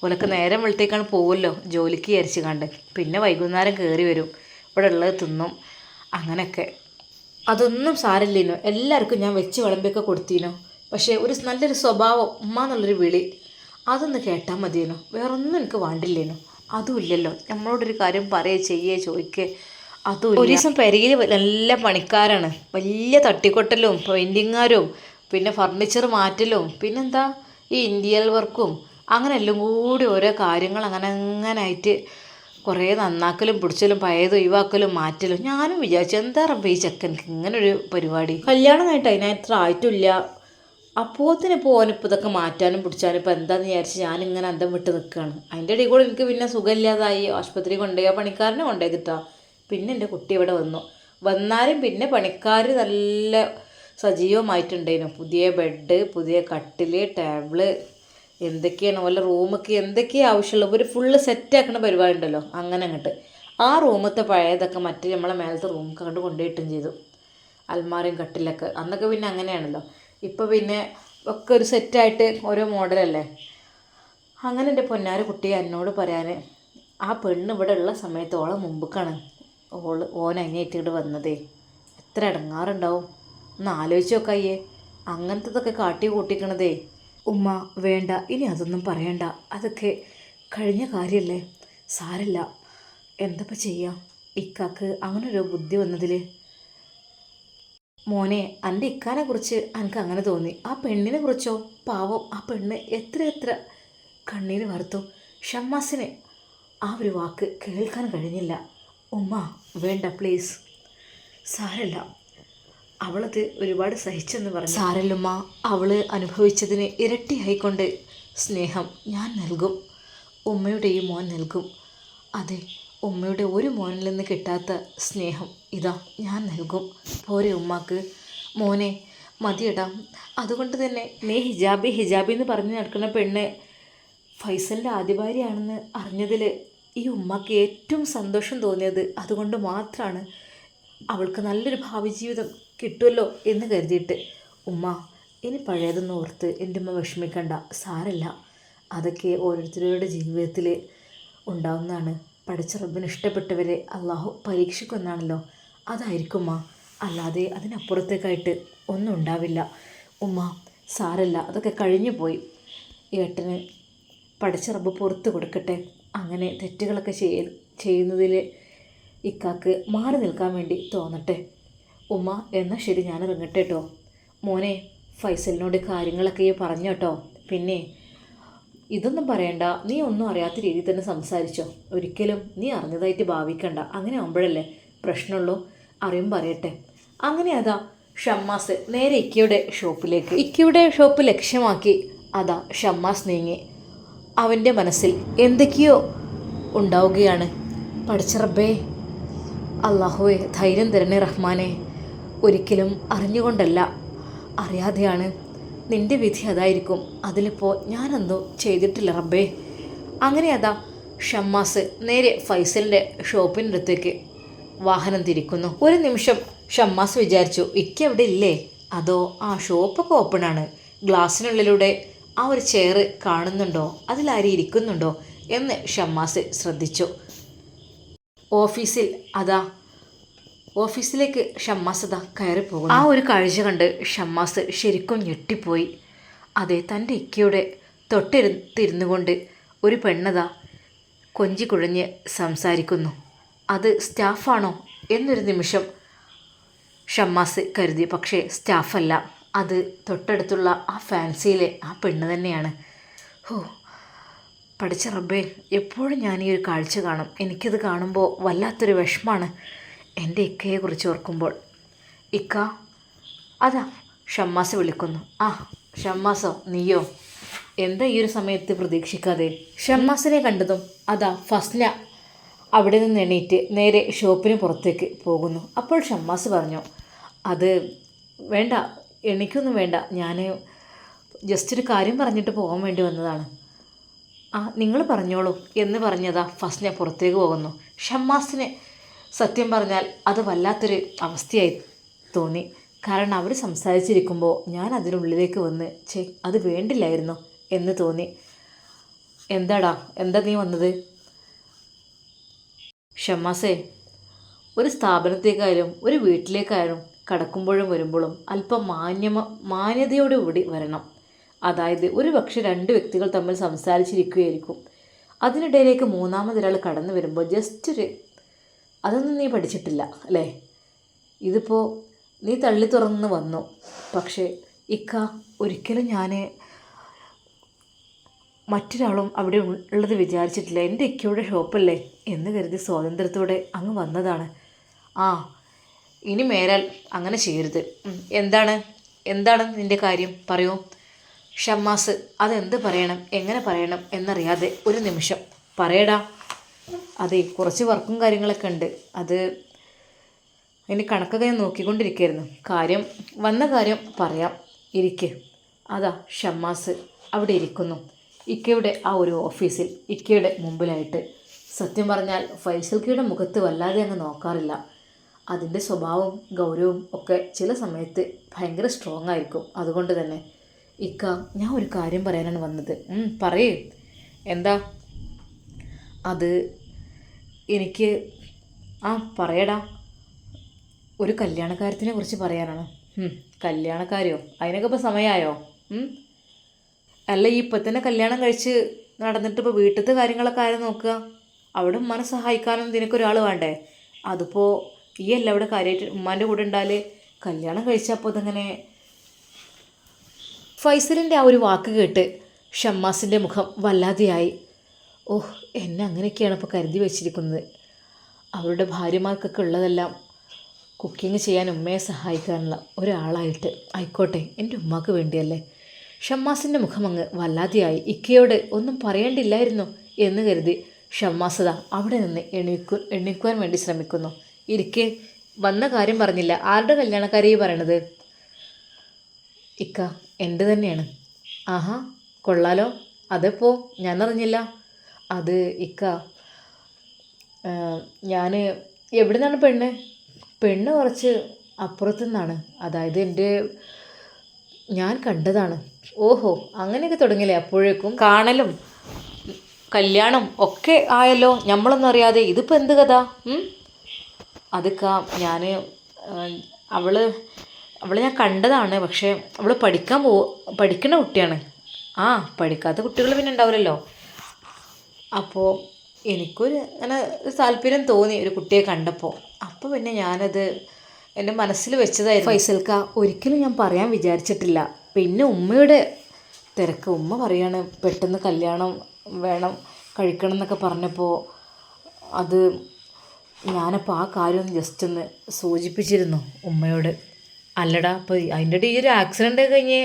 ഓലൊക്കെ നേരം വെളുത്തേക്കാണ് പോവുമല്ലോ ജോലിക്ക് വിചാരിച്ച് കണ്ട്. പിന്നെ വൈകുന്നേരം കയറി വരും, ഇവിടെ ഉള്ളത് തിന്നും, അങ്ങനെയൊക്കെ. അതൊന്നും സാരമില്ലേനോ. എല്ലാവർക്കും ഞാൻ വെച്ച് വിളമ്പിയൊക്കെ കൊടുത്തീനോ. പക്ഷേ നല്ലൊരു സ്വഭാവം, ഉമ്മ എന്നുള്ളൊരു വിളി, അതൊന്ന് കേട്ടാൽ മതിയേനോ. വേറൊന്നും എനിക്ക് വേണ്ടില്ലേനോ. അതും ഇല്ലല്ലോ. നമ്മളോടൊരു കാര്യം പറയുക ചെയ്യേ ചോദിക്കേ അതും. ഒരു ദിവസം പെരയിൽ നല്ല പണിക്കാരാണ്. വലിയ തട്ടിക്കൊട്ടലും പെയിൻറ്റിങ്ങാരും പിന്നെ ഫർണിച്ചർ മാറ്റലും പിന്നെന്താ ഈ ഇൻറ്റീരിയർ വർക്കും അങ്ങനെ എല്ലാം കൂടി ഓരോ കാര്യങ്ങൾ അങ്ങനായിട്ട് കുറേ നന്നാക്കലും പിടിച്ചലും പഴയത് ഒഴിവാക്കലും മാറ്റലും. ഞാനും വിചാരിച്ചു എന്താ റബ്ബേ ഈ ചെക്കൻക്ക് ഇങ്ങനൊരു പരിപാടി. കല്യാണം കഴിഞ്ഞിട്ട് അതിനത്ര ആയിട്ടില്ല. അപ്പോഴത്തിനിപ്പോൾ ഓനിപ്പോൾ ഇതൊക്കെ മാറ്റാനും പിടിച്ചാനും ഇപ്പോൾ എന്താണെന്ന് വിചാരിച്ച് ഞാനിങ്ങനെ അന്തം വിട്ട് നിൽക്കുകയാണ്. അതിൻ്റെ ഇടയിൽ കൂടെ എനിക്ക് പിന്നെ സുഖമില്ലാതായി. ആശുപത്രി കൊണ്ടുപോയി. ആ പണിക്കാരനെ കൊണ്ടുപോയിട്ടാ. പിന്നെ എൻ്റെ കുട്ടി ഇവിടെ വന്നാലും പിന്നെ പണിക്കാർ നല്ല സജീവമായിട്ടുണ്ടായിരുന്നു. പുതിയ ബെഡ്, പുതിയ കട്ടിൽ, ടേബിള്, എന്തൊക്കെയാണ് വല്ല റൂമൊക്കെ എന്തൊക്കെയാണ് ആവശ്യമുള്ള ഒരു ഫുള്ള് സെറ്റാക്കുന്ന പരിപാടി ഉണ്ടല്ലോ. അങ്ങനെ അങ്ങോട്ട് ആ റൂമത്തെ പഴയതൊക്കെ മറ്റേ നമ്മളെ മേലത്തെ റൂമൊക്കെ കണ്ട് കൊണ്ടുപോയിട്ടും ചെയ്തു. അൽമാരയും കട്ടിലൊക്കെ അന്നൊക്കെ പിന്നെ അങ്ങനെയാണല്ലോ. ഇപ്പോൾ പിന്നെ ഒക്കെ ഒരു സെറ്റായിട്ട് ഓരോ മോഡലല്ലേ. അങ്ങനെ എൻ്റെ പൊന്നാര കുട്ടിയെ എന്നോട് പറയാൻ ആ പെണ്ണ് ഇവിടെ ഉള്ള സമയത്ത് ഓളെ മുമ്പക്കാണ് ഓനങ്ങേറ്റിട്ട് വന്നതേ. എത്ര ഇടങ്ങാറുണ്ടാവും ഒന്ന് ആലോചിച്ച് നോക്കായേ. അങ്ങനത്തതൊക്കെ കാട്ടി കൂട്ടിക്കണതേ. ഉമ്മ വേണ്ട, ഇനി അതൊന്നും പറയണ്ട. അതൊക്കെ കഴിഞ്ഞ കാര്യമല്ലേ, സാരല്ല. എന്തപ്പോൾ ചെയ്യാം. ഇക്കാക്ക് അങ്ങനൊരു ബുദ്ധി വന്നതിൽ. മോനെ, എൻ്റെ ഇക്കാനെ കുറിച്ച് എനിക്ക് അങ്ങനെ തോന്നി. ആ പെണ്ണിനെ കുറിച്ചോ പാവം. ആ പെണ്ണ് എത്ര കണ്ണീര് വാർത്തു. ഷമ്മാസിന് ആ ഒരു വാക്ക് കേൾക്കാൻ കഴിഞ്ഞില്ല. ഉമ്മ വേണ്ട പ്ലീസ്. സാരല്ല, അവളത് ഒരുപാട് സഹിച്ചെന്ന് പറഞ്ഞു. സാരല്ലുമ്മ, അവൾ അനുഭവിച്ചതിന് ഇരട്ടിയായിക്കൊണ്ട് സ്നേഹം ഞാൻ നൽകും. ഉമ്മയുടെയും മോൻ നൽകും. അതെ, ഉമ്മയുടെ ഒരു മോനിൽ നിന്ന് കിട്ടാത്ത സ്നേഹം ഇതാ ഞാൻ നൽകും. പോരെ ഉമ്മാക്ക്. മോനെ മതിയടാ. അതുകൊണ്ട് തന്നെ നീ ഹിജാബി എന്ന് പറഞ്ഞ് നടക്കുന്ന പെണ്ണ് ഫൈസലിൻ്റെ ആദ്യ ഭാര്യയാണെന്ന് അറിഞ്ഞതിൽ ഈ ഉമ്മക്ക് ഏറ്റവും സന്തോഷം തോന്നിയത് അതുകൊണ്ട് മാത്രമാണ്. അവൾക്ക് നല്ലൊരു ഭാവി ജീവിതം കിട്ടുമല്ലോ എന്ന് കരുതിയിട്ട്. ഉമ്മ ഇനി പഴയതൊന്നും ഓർത്ത് എൻ്റെ ഉമ്മ വിഷമിക്കണ്ട. സാരല്ല, അതൊക്കെ ഓരോരുത്തരുടെ ജീവിതത്തിൽ ഉണ്ടാവുന്നതാണ്. പഠിച്ച റബ്ബിന് ഇഷ്ടപ്പെട്ടവരെ അള്ളാഹു പരീക്ഷിക്കുന്നാണല്ലോ. അതായിരിക്കും ഉമ്മ, അല്ലാതെ അതിനപ്പുറത്തേക്കായിട്ട് ഒന്നും ഉണ്ടാവില്ല. ഉമ്മ സാരല്ല, അതൊക്കെ കഴിഞ്ഞു പോയി. ഏട്ടന് പഠിച്ച റബ്ബ് പുറത്ത് കൊടുക്കട്ടെ. അങ്ങനെ തെറ്റുകളൊക്കെ ചെയ്യുന്നതിൽ ഇക്കാക്ക് മാറി നിൽക്കാൻ വേണ്ടി തോന്നട്ടെ. ഉമ്മ എന്നാൽ ശരി, ഞാൻ ഇറങ്ങട്ടെ കേട്ടോ. മോനെ, ഫൈസലിനോട് കാര്യങ്ങളൊക്കെ പറഞ്ഞു കേട്ടോ. പിന്നെ ഇതൊന്നും പറയണ്ട, നീ ഒന്നും അറിയാത്ത രീതിയിൽ തന്നെ സംസാരിച്ചോ. ഒരിക്കലും നീ അറിഞ്ഞതായിട്ട് ഭാവിക്കണ്ട. അങ്ങനെ ആകുമ്പോഴല്ലേ പ്രശ്നമുള്ളൂ. അറിയും പറയട്ടെ. അങ്ങനെ അതാ ഷമ്മാസ് നേരെ ഇക്കയുടെ ഷോപ്പ് ലക്ഷ്യമാക്കി അതാ ഷമ്മാസ് നീങ്ങി. അവൻ്റെ മനസ്സിൽ എന്തൊക്കെയോ ഉണ്ടാവുകയാണ്. പഠിച്ച റബ്ബേ, അള്ളാഹുവേ ധൈര്യം തരണേ റഹ്മാനെ. ഒരിക്കലും അറിഞ്ഞുകൊണ്ടല്ല, അറിയാതെയാണ്. നിന്റെ വിധി അതായിരിക്കും. അതിലിപ്പോൾ ഞാനെന്തോ ചെയ്തിട്ടില്ല റബ്ബേ. അങ്ങനെ അതാ ഷമ്മാസ് നേരെ ഫൈസലിൻ്റെ ഷോപ്പിൻ്റെ അടുത്തേക്ക് വാഹനം തിരിക്കുന്നു. ഒരു നിമിഷം ഷമ്മാസ് വിചാരിച്ചു, ഇക്ക അവിടെ ഇല്ലേ, അതോ ആ ഷോപ്പൊക്കെ ഓപ്പണാണ്, ഗ്ലാസ്സിനുള്ളിലൂടെ ആ ഒരു ചെയർ കാണുന്നുണ്ടോ, അതിലാരും ഇരിക്കുന്നുണ്ടോ എന്ന് ഷമ്മാസ് ശ്രദ്ധിച്ചു. ഓഫീസിലേക്ക് ഷമ്മാസ് അതാ കയറി പോകുന്നു. ആ ഒരു കാഴ്ച കണ്ട് ഷമ്മാസ് ശരിക്കും ഞെട്ടിപ്പോയി. അതെ, തൻ്റെ ഇക്കയുടെ തൊട്ടിരുന്നു കൊണ്ട് ഒരു പെണ്ണതാ കൊഞ്ചി കുഴഞ്ഞ് സംസാരിക്കുന്നു. അത് സ്റ്റാഫാണോ എന്നൊരു നിമിഷം ഷമ്മാസ് കരുതി. പക്ഷേ സ്റ്റാഫല്ല, അത് തൊട്ടടുത്തുള്ള ആ ഫാൻസിയിലെ ആ പെണ്ണ് തന്നെയാണ്. ഹോ, പഠിച്ച റബ്ബേ, എപ്പോഴും ഞാൻ ഈ ഒരു കാഴ്ച കാണും. എനിക്കത് കാണുമ്പോൾ വല്ലാത്തൊരു വിഷമാണ് എൻ്റെ ഇക്കയെക്കുറിച്ച് ഓർക്കുമ്പോൾ. ഇക്ക, അതാ ഷമ്മാസ് വിളിക്കുന്നു. ആ ഷമ്മാസോ, നീയോ? എന്താ ഈ ഒരു സമയത്ത് പ്രതീക്ഷിക്കാതെ? ഷമ്മാസിനെ കണ്ടതും അതാ ഫസ്ന അവിടെ നിന്ന് എണീറ്റ് നേരെ ഷോപ്പിന് പുറത്തേക്ക് പോകുന്നു. അപ്പോൾ ഷമ്മാസ് പറഞ്ഞു, അത് വേണ്ട, എണീക്കൊന്നും വേണ്ട, ഞാൻ ജസ്റ്റ് ഒരു കാര്യം പറഞ്ഞിട്ട് പോകാൻ വേണ്ടി വന്നതാണ്. ആ നിങ്ങൾ പറഞ്ഞോളൂ എന്ന് പറഞ്ഞതാ ഫസ്ന പുറത്തേക്ക് പോകുന്നു. ഷമ്മാസിന് സത്യം പറഞ്ഞാൽ അത് വല്ലാത്തൊരു അവസ്ഥയായി തോന്നി. കാരണം അവർ സംസാരിച്ചിരിക്കുമ്പോൾ ഞാൻ അതിനുള്ളിലേക്ക് വന്ന് അത് വേണ്ടില്ലായിരുന്നു എന്ന് തോന്നി. എന്താ നീ വന്നത്? ഷമ്മാസേ, ഒരു സ്ഥാപനത്തേക്കായാലും ഒരു വീട്ടിലേക്കായാലും കടക്കുമ്പോഴും വരുമ്പോഴും അല്പം മാന്യതയോടുകൂടി വരണം. അതായത് ഒരു പക്ഷേ രണ്ട് വ്യക്തികൾ തമ്മിൽ സംസാരിച്ചിരിക്കുകയായിരിക്കും, അതിനിടയിലേക്ക് മൂന്നാമതൊരാൾ കടന്നു വരുമ്പോൾ അതൊന്നും നീ പഠിച്ചിട്ടില്ല അല്ലേ? ഇതിപ്പോൾ നീ തള്ളി തുറന്ന് വന്നു. പക്ഷേ ഇക്ക, ഒരിക്കലും ഞാൻ മറ്റൊരാളും അവിടെ ഉള്ളത് വിചാരിച്ചിട്ടില്ല. എൻ്റെ ഇക്കയുടെ ഷോപ്പല്ലേ എന്ന് കരുതി സ്വാതന്ത്ര്യത്തോടെ അങ്ങ് വന്നതാണ്. ആ, ഇനി മേലാൽ അങ്ങനെ ചെയ്യരുത്. എന്താണ് നിൻ്റെ കാര്യം, പറയൂ. ഷമ്മാസ് അതെന്ത് പറയണം, എങ്ങനെ പറയണം എന്നറിയാതെ ഒരു നിമിഷം. പറയടാ. അതെ, കുറച്ച് വർക്കും കാര്യങ്ങളൊക്കെ ഉണ്ട്. അത് അതിന് കണക്കൊക്കെ ഞാൻ നോക്കിക്കൊണ്ടിരിക്കുകയായിരുന്നു. വന്ന കാര്യം പറയാം, ഇരിക്ക്. അതാ ഷമ്മാസ് അവിടെ ഇരിക്കുന്നു, ഇക്കയുടെ ആ ഒരു ഓഫീസിൽ, ഇക്കയുടെ മുമ്പിലായിട്ട്. സത്യം പറഞ്ഞാൽ ഫൈസൽക്കയുടെ മുഖത്ത് വല്ലാതെ അങ്ങ് നോക്കാറില്ല. അതിൻ്റെ സ്വഭാവവും ഗൗരവവും ഒക്കെ ചില സമയത്ത് ഭയങ്കര സ്ട്രോങ് ആയിരിക്കും. അതുകൊണ്ട് തന്നെ ഇക്ക, ഞാൻ ഒരു കാര്യം പറയാനാണ് വന്നത്. പറയേ. എന്താ? അത് എനിക്ക് പറയടാ. ഒരു കല്യാണക്കാര്യത്തിനെ കുറിച്ച് പറയാനാണ്. കല്യാണക്കാരിയോ? അതിനൊക്കെ ഇപ്പോൾ സമയമായോ? അല്ല, ഈ ഇപ്പം തന്നെ കല്യാണം കഴിച്ച് നടന്നിട്ട് ഇപ്പോൾ വീട്ടിലത്തെ കാര്യങ്ങളൊക്കെ ആരും നോക്കുക? അവിടെ ഉമ്മാനെ സഹായിക്കാനും ഇതിനൊക്കൊരാൾ വേണ്ടേ? അതിപ്പോൾ ഈ അല്ല അവിടെ കാര്യമായിട്ട് ഉമ്മാൻ്റെ കൂടെ ഉണ്ടാൽ കല്യാണം കഴിച്ചപ്പോൾ അതങ്ങനെ. ഫൈസലിൻ്റെ ആ ഒരു വാക്ക് കേട്ട് ഷമ്മാസിൻ്റെ മുഖം വല്ലാതെയായി. ഓഹ്, എന്നെ അങ്ങനെയൊക്കെയാണ് ഇപ്പോൾ കരുതി വെച്ചിരിക്കുന്നത്. അവരുടെ ഭാര്യമാർക്കൊക്കെ ഉള്ളതെല്ലാം കുക്കിംഗ് ചെയ്യാൻ ഉമ്മയെ സഹായിക്കാനുള്ള ഒരാളായിട്ട്. ആയിക്കോട്ടെ, എൻ്റെ ഉമ്മാക്ക് വേണ്ടിയല്ലേ. ഷമ്മാസിൻ്റെ മുഖം അങ്ങ് വല്ലാതെയായി. ഇക്കയോട് ഒന്നും പറയേണ്ടില്ലായിരുന്നു എന്ന് കരുതി ഷമ്മാസത അവിടെ നിന്ന് എണീക്കുവാൻ വേണ്ടി ശ്രമിക്കുന്നു. ഇരിക്കെ, വന്ന കാര്യം പറഞ്ഞില്ല. ആരുടെ കല്യാണക്കാരിയെ പറയണത്? ഇക്ക, എൻ്റെ തന്നെയാണ്. ആഹാ, കൊള്ളാലോ. അതെപ്പോ ഞാനറിഞ്ഞില്ല. അത് ഇക്ക, ഞാൻ എവിടെ നിന്നാണ് പെണ്ണ് കുറച്ച് അപ്പുറത്തു നിന്നാണ്. അതായത് ഞാൻ കണ്ടതാണ്. ഓഹോ, അങ്ങനെയൊക്കെ തുടങ്ങിയില്ലേ അപ്പോഴേക്കും? കാണലും കല്യാണം ഒക്കെ ആയല്ലോ, നമ്മളൊന്നും അറിയാതെ. ഇതിപ്പോൾ എന്ത് കഥ? അതൊക്കെ അവളെ ഞാൻ കണ്ടതാണ്. പക്ഷേ അവൾ പഠിക്കുന്ന കുട്ടിയാണ്. ആ, പഠിക്കാത്ത കുട്ടികൾ പിന്നെ ഉണ്ടാവില്ലല്ലോ. അപ്പോൾ എനിക്കൊരു അങ്ങനെ ഒരു താല്പര്യം തോന്നി ഒരു കുട്ടിയെ കണ്ടപ്പോൾ. അപ്പോൾ പിന്നെ ഞാനത് എൻ്റെ മനസ്സിൽ വെച്ചതായിരുന്നു. ഫൈസൽക്ക, ഒരിക്കലും ഞാൻ പറയാൻ വിചാരിച്ചിട്ടില്ല. പിന്നെ ഉമ്മയുടെ തിരക്ക്, ഉമ്മ പറയാണ് പെട്ടെന്ന് കല്യാണം വേണം, കഴിക്കണം എന്നൊക്കെ പറഞ്ഞപ്പോൾ അത് ഞാനപ്പോൾ ആ കാര്യം ജസ്റ്റ് ഒന്ന് സൂചിപ്പിച്ചിരുന്നു ഉമ്മയോട്. അല്ലടാ, അപ്പോൾ അതിൻ്റെ ഈ ഒരു ആക്സിഡൻ്റ് കഴിഞ്ഞ്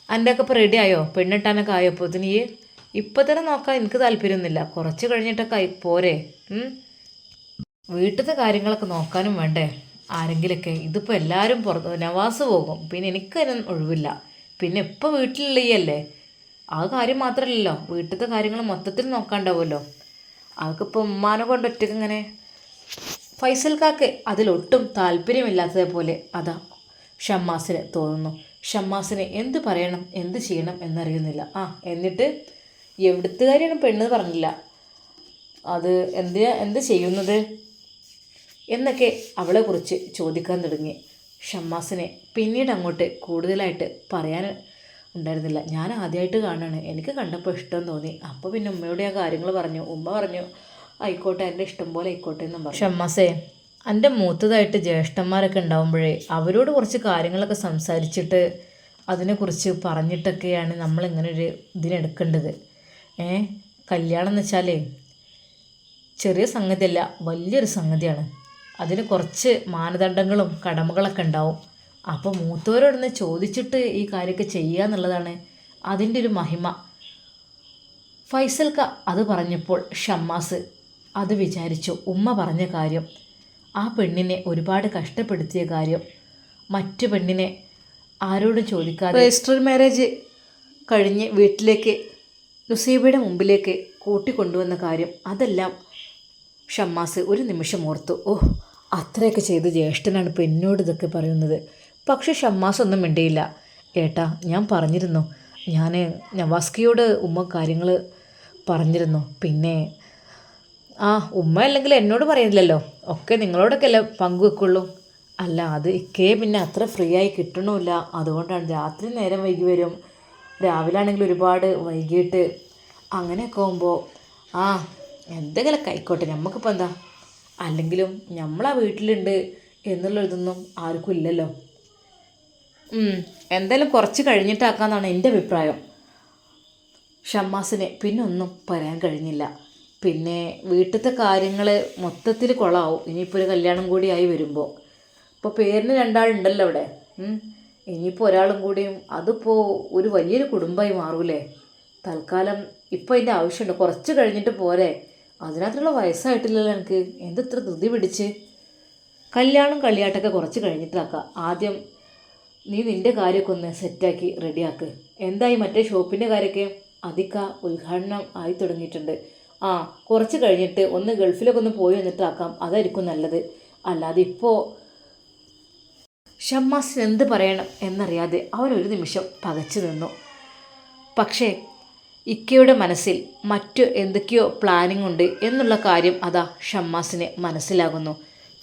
എൻ്റെ ഒക്കെ ഇപ്പോൾ റെഡി ആയോ? പെണ്ണിട്ടാനൊക്കെ ആയോ? അപ്പോൾ ഇതിന് ഇപ്പം തന്നെ നോക്കാൻ എനിക്ക് താല്പര്യമൊന്നുമില്ല. കുറച്ച് കഴിഞ്ഞിട്ടൊക്കെ പോരെ? വീട്ടിലത്തെ കാര്യങ്ങളൊക്കെ നോക്കാനും വേണ്ടേ? ആരെങ്കിലൊക്കെ. ഇതിപ്പോൾ എല്ലാവരും പുറത്ത് നവാസ് പോകും, പിന്നെ എനിക്കതിന് ഒഴിവില്ല. പിന്നെ ഇപ്പോൾ വീട്ടിലുള്ളയല്ലേ, ആ കാര്യം മാത്രമല്ലല്ലോ, വീട്ടിലത്തെ കാര്യങ്ങൾ മൊത്തത്തിൽ നോക്കാണ്ടാവുമല്ലോ. അതൊക്കിപ്പോൾ ഉമ്മാനെ കൊണ്ട് ഒറ്റയ്ക്ക് ഇങ്ങനെ. ഫൈസൽക്കാക്ക് അതിലൊട്ടും താല്പര്യമില്ലാത്തത് പോലെ അതാ ഷമ്മാസിന് തോന്നുന്നു. ഷമ്മാസിന് എന്ത് പറയണം എന്ത് ചെയ്യണം എന്നറിയുന്നില്ല. എന്നിട്ട് എവിടുത്തുകാരിയാണ് പെണ്ണ് പറഞ്ഞില്ല, അത് എന്ത് ചെയ്യുന്നത് എന്നൊക്കെ അവളെക്കുറിച്ച് ചോദിക്കാൻ തുടങ്ങി. ഷമ്മാസിനെ പിന്നീട് അങ്ങോട്ട് കൂടുതലായിട്ട് പറയാൻ ഉണ്ടായിരുന്നില്ല. ഞാൻ ആദ്യമായിട്ട് കാണുകയാണ്, എനിക്ക് കണ്ടപ്പോൾ ഇഷ്ടം തോന്നി. അപ്പോൾ പിന്നെ ഉമ്മയോട് ഞാൻ കാര്യങ്ങൾ പറഞ്ഞു. ഉമ്മ പറഞ്ഞു ആയിക്കോട്ടെ, എൻ്റെ ഇഷ്ടം പോലെ ആയിക്കോട്ടെ എന്നും പറഞ്ഞു. ഷമ്മാസേ, എൻ്റെ മൂത്തതായിട്ട് ജ്യേഷ്ഠന്മാരൊക്കെ ഉണ്ടാവുമ്പോഴേ അവരോട് കുറച്ച് കാര്യങ്ങളൊക്കെ സംസാരിച്ചിട്ട് അതിനെക്കുറിച്ച് പറഞ്ഞിട്ടൊക്കെയാണ് നമ്മളിങ്ങനെ ഒരു ഇതിനെടുക്കേണ്ടത്. കല്യാണം എന്ന് വെച്ചാലേ ചെറിയ സംഗതിയല്ല, വലിയൊരു സംഗതിയാണ്. അതിന് കുറച്ച് മാനദണ്ഡങ്ങളും കടമകളൊക്കെ ഉണ്ടാവും. അപ്പോൾ മൂത്തവരോടൊന്ന് ചോദിച്ചിട്ട് ഈ കാര്യമൊക്കെ ചെയ്യുക എന്നുള്ളതാണ് അതിൻ്റെ ഒരു മഹിമ. ഫൈസൽക്ക അത് പറഞ്ഞപ്പോൾ ഷമ്മാസ് അത് വിചാരിച്ചു. ഉമ്മ പറഞ്ഞ കാര്യം, ആ പെണ്ണിനെ ഒരുപാട് കഷ്ടപ്പെടുത്തിയ കാര്യം, മറ്റു പെണ്ണിനെ ആരോടും ചോദിക്കാതെ രജിസ്റ്റർ മാരേജ് കഴിഞ്ഞ് വീട്ടിലേക്ക് നുസൈബയുടെ മുമ്പിലേക്ക് കൂട്ടിക്കൊണ്ടുവന്ന കാര്യം, അതെല്ലാം ഷമ്മാസ് ഒരു നിമിഷം ഓർത്തു. അത്രയൊക്കെ ചെയ്ത് ജ്യേഷ്ഠനാണ് ഇപ്പോൾ എന്നോട് ഇതൊക്കെ പറയുന്നത്. പക്ഷെ ഷമ്മാസ് ഒന്നും മിണ്ടിയില്ല. ഏട്ടാ, ഞാൻ പറഞ്ഞിരുന്നു, ഞാൻ നവാസ്കിയോട് ഉമ്മ കാര്യങ്ങൾ പറഞ്ഞിരുന്നു. പിന്നെ ഉമ്മ അല്ലെങ്കിൽ എന്നോട് പറയുന്നില്ലല്ലോ, ഒക്കെ നിങ്ങളോടൊക്കെ അല്ലേ പങ്കുവെക്കുള്ളൂ. അല്ല, അത് ഇക്കയെ പിന്നെ അത്ര ഫ്രീ ആയി കിട്ടണമില്ല, അതുകൊണ്ടാണ്. രാത്രി നേരം വൈകി വരും, രാവിലെ ആണെങ്കിൽ ഒരുപാട് വൈകിട്ട്, അങ്ങനെയൊക്കെ ആകുമ്പോൾ എന്തെങ്കിലുമൊക്കെ ആയിക്കോട്ടെ, നമുക്കിപ്പോൾ എന്താ, അല്ലെങ്കിലും നമ്മളാ വീട്ടിലുണ്ട് എന്നുള്ളതൊന്നും ആർക്കും ഇല്ലല്ലോ. എന്തായാലും കുറച്ച് കഴിഞ്ഞിട്ടാക്കാമെന്നാണ് എൻ്റെ അഭിപ്രായം. ഷമ്മാസിന് പിന്നെ ഒന്നും പറയാൻ കഴിഞ്ഞില്ല. പിന്നെ വീട്ടിലത്തെ കാര്യങ്ങൾ മൊത്തത്തിൽ കുളമാവും ഇനിയിപ്പോൾ ഒരു കല്യാണം കൂടി ആയി വരുമ്പോൾ. ഇപ്പോൾ പേരിന് രണ്ടാളുണ്ടല്ലോ അവിടെ, ഇനിയിപ്പോൾ ഒരാളും കൂടിയും, അതിപ്പോൾ ഒരു വലിയൊരു കുടുംബമായി മാറൂലേ. തൽക്കാലം ഇപ്പോൾ അതിൻ്റെ ആവശ്യമുണ്ട്, കുറച്ച് കഴിഞ്ഞിട്ട് പോരെ. അതിനകത്തുള്ള വയസ്സായിട്ടില്ലല്ലോ എനിക്ക്, എന്തെത്ര ധൃതി പിടിച്ച്. കല്യാണം കളിയാട്ടൊക്കെ കുറച്ച് കഴിഞ്ഞിട്ടാക്കാം. ആദ്യം നീ നിൻ്റെ കാര്യമൊക്കെ ഒന്ന് സെറ്റാക്കി റെഡിയാക്ക്. എന്തായി മറ്റേ ഷോപ്പിൻ്റെ കാര്യമൊക്കെ? അധിക ഉദ്ഘാടനം ആയി തുടങ്ങിയിട്ടുണ്ട്. കുറച്ച് കഴിഞ്ഞിട്ട് ഒന്ന് ഗൾഫിലൊക്കെ ഒന്ന് പോയി വന്നിട്ടാക്കാം, അതായിരിക്കും നല്ലത്. അല്ലാതെ ഇപ്പോൾ ഷമ്മാസിന് എന്ത് പറയണം എന്നറിയാതെ അവനൊരു നിമിഷം പകച്ചു നിന്നു. പക്ഷേ ഇക്കയുടെ മനസ്സിൽ മറ്റു എന്തൊക്കെയോ പ്ലാനിങ് ഉണ്ട് എന്നുള്ള കാര്യം അതാ ഷമ്മാസിന് മനസ്സിലാകുന്നു.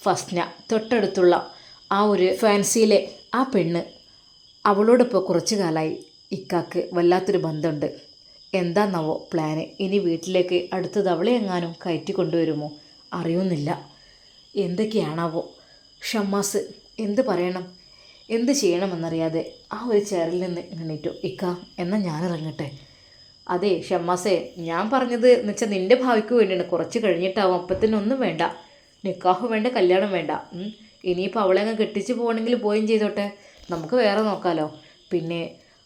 ഫസ്ന തൊട്ടടുത്തുള്ള ആ ഒരു ഫാൻസിയിലെ ആ പെണ്ണ്, അവളോടൊപ്പം കുറച്ചു കാലമായി ഇക്കാക്ക് വല്ലാത്തൊരു ബന്ധമുണ്ട്. എന്താണെന്നാവോ പ്ലാന്? ഇനി വീട്ടിലേക്ക് അടുത്തത് അവളെ എങ്ങാനും കയറ്റി കൊണ്ടുവരുമോ അറിയുന്നില്ല. എന്തൊക്കെയാണാവോ? ഷമ്മാസ് എന്ത് പറയണം എന്ത് ചെയ്യണമെന്നറിയാതെ ആ ഒരു ചെയറിൽ നിന്ന് എണീറ്റു. ഇക്ക, എന്നാൽ ഞാൻ ഇറങ്ങട്ടെ. അതെ ഷമ്മാസേ, ഞാൻ പറഞ്ഞത് എന്ന് വെച്ചാൽ നിൻ്റെ ഭാവിക്ക് വേണ്ടിയാണ്. കുറച്ച് കഴിഞ്ഞിട്ടാവും, അപ്പത്തിനൊന്നും വേണ്ട, നിക്കാഹ് വേണ്ട, കല്യാണം വേണ്ട. ഇനിയിപ്പോൾ അവളെ അങ്ങ് കെട്ടിച്ച് പോകണമെങ്കിൽ പോയും ചെയ്തോട്ടെ, നമുക്ക് വേറെ നോക്കാമല്ലോ. പിന്നെ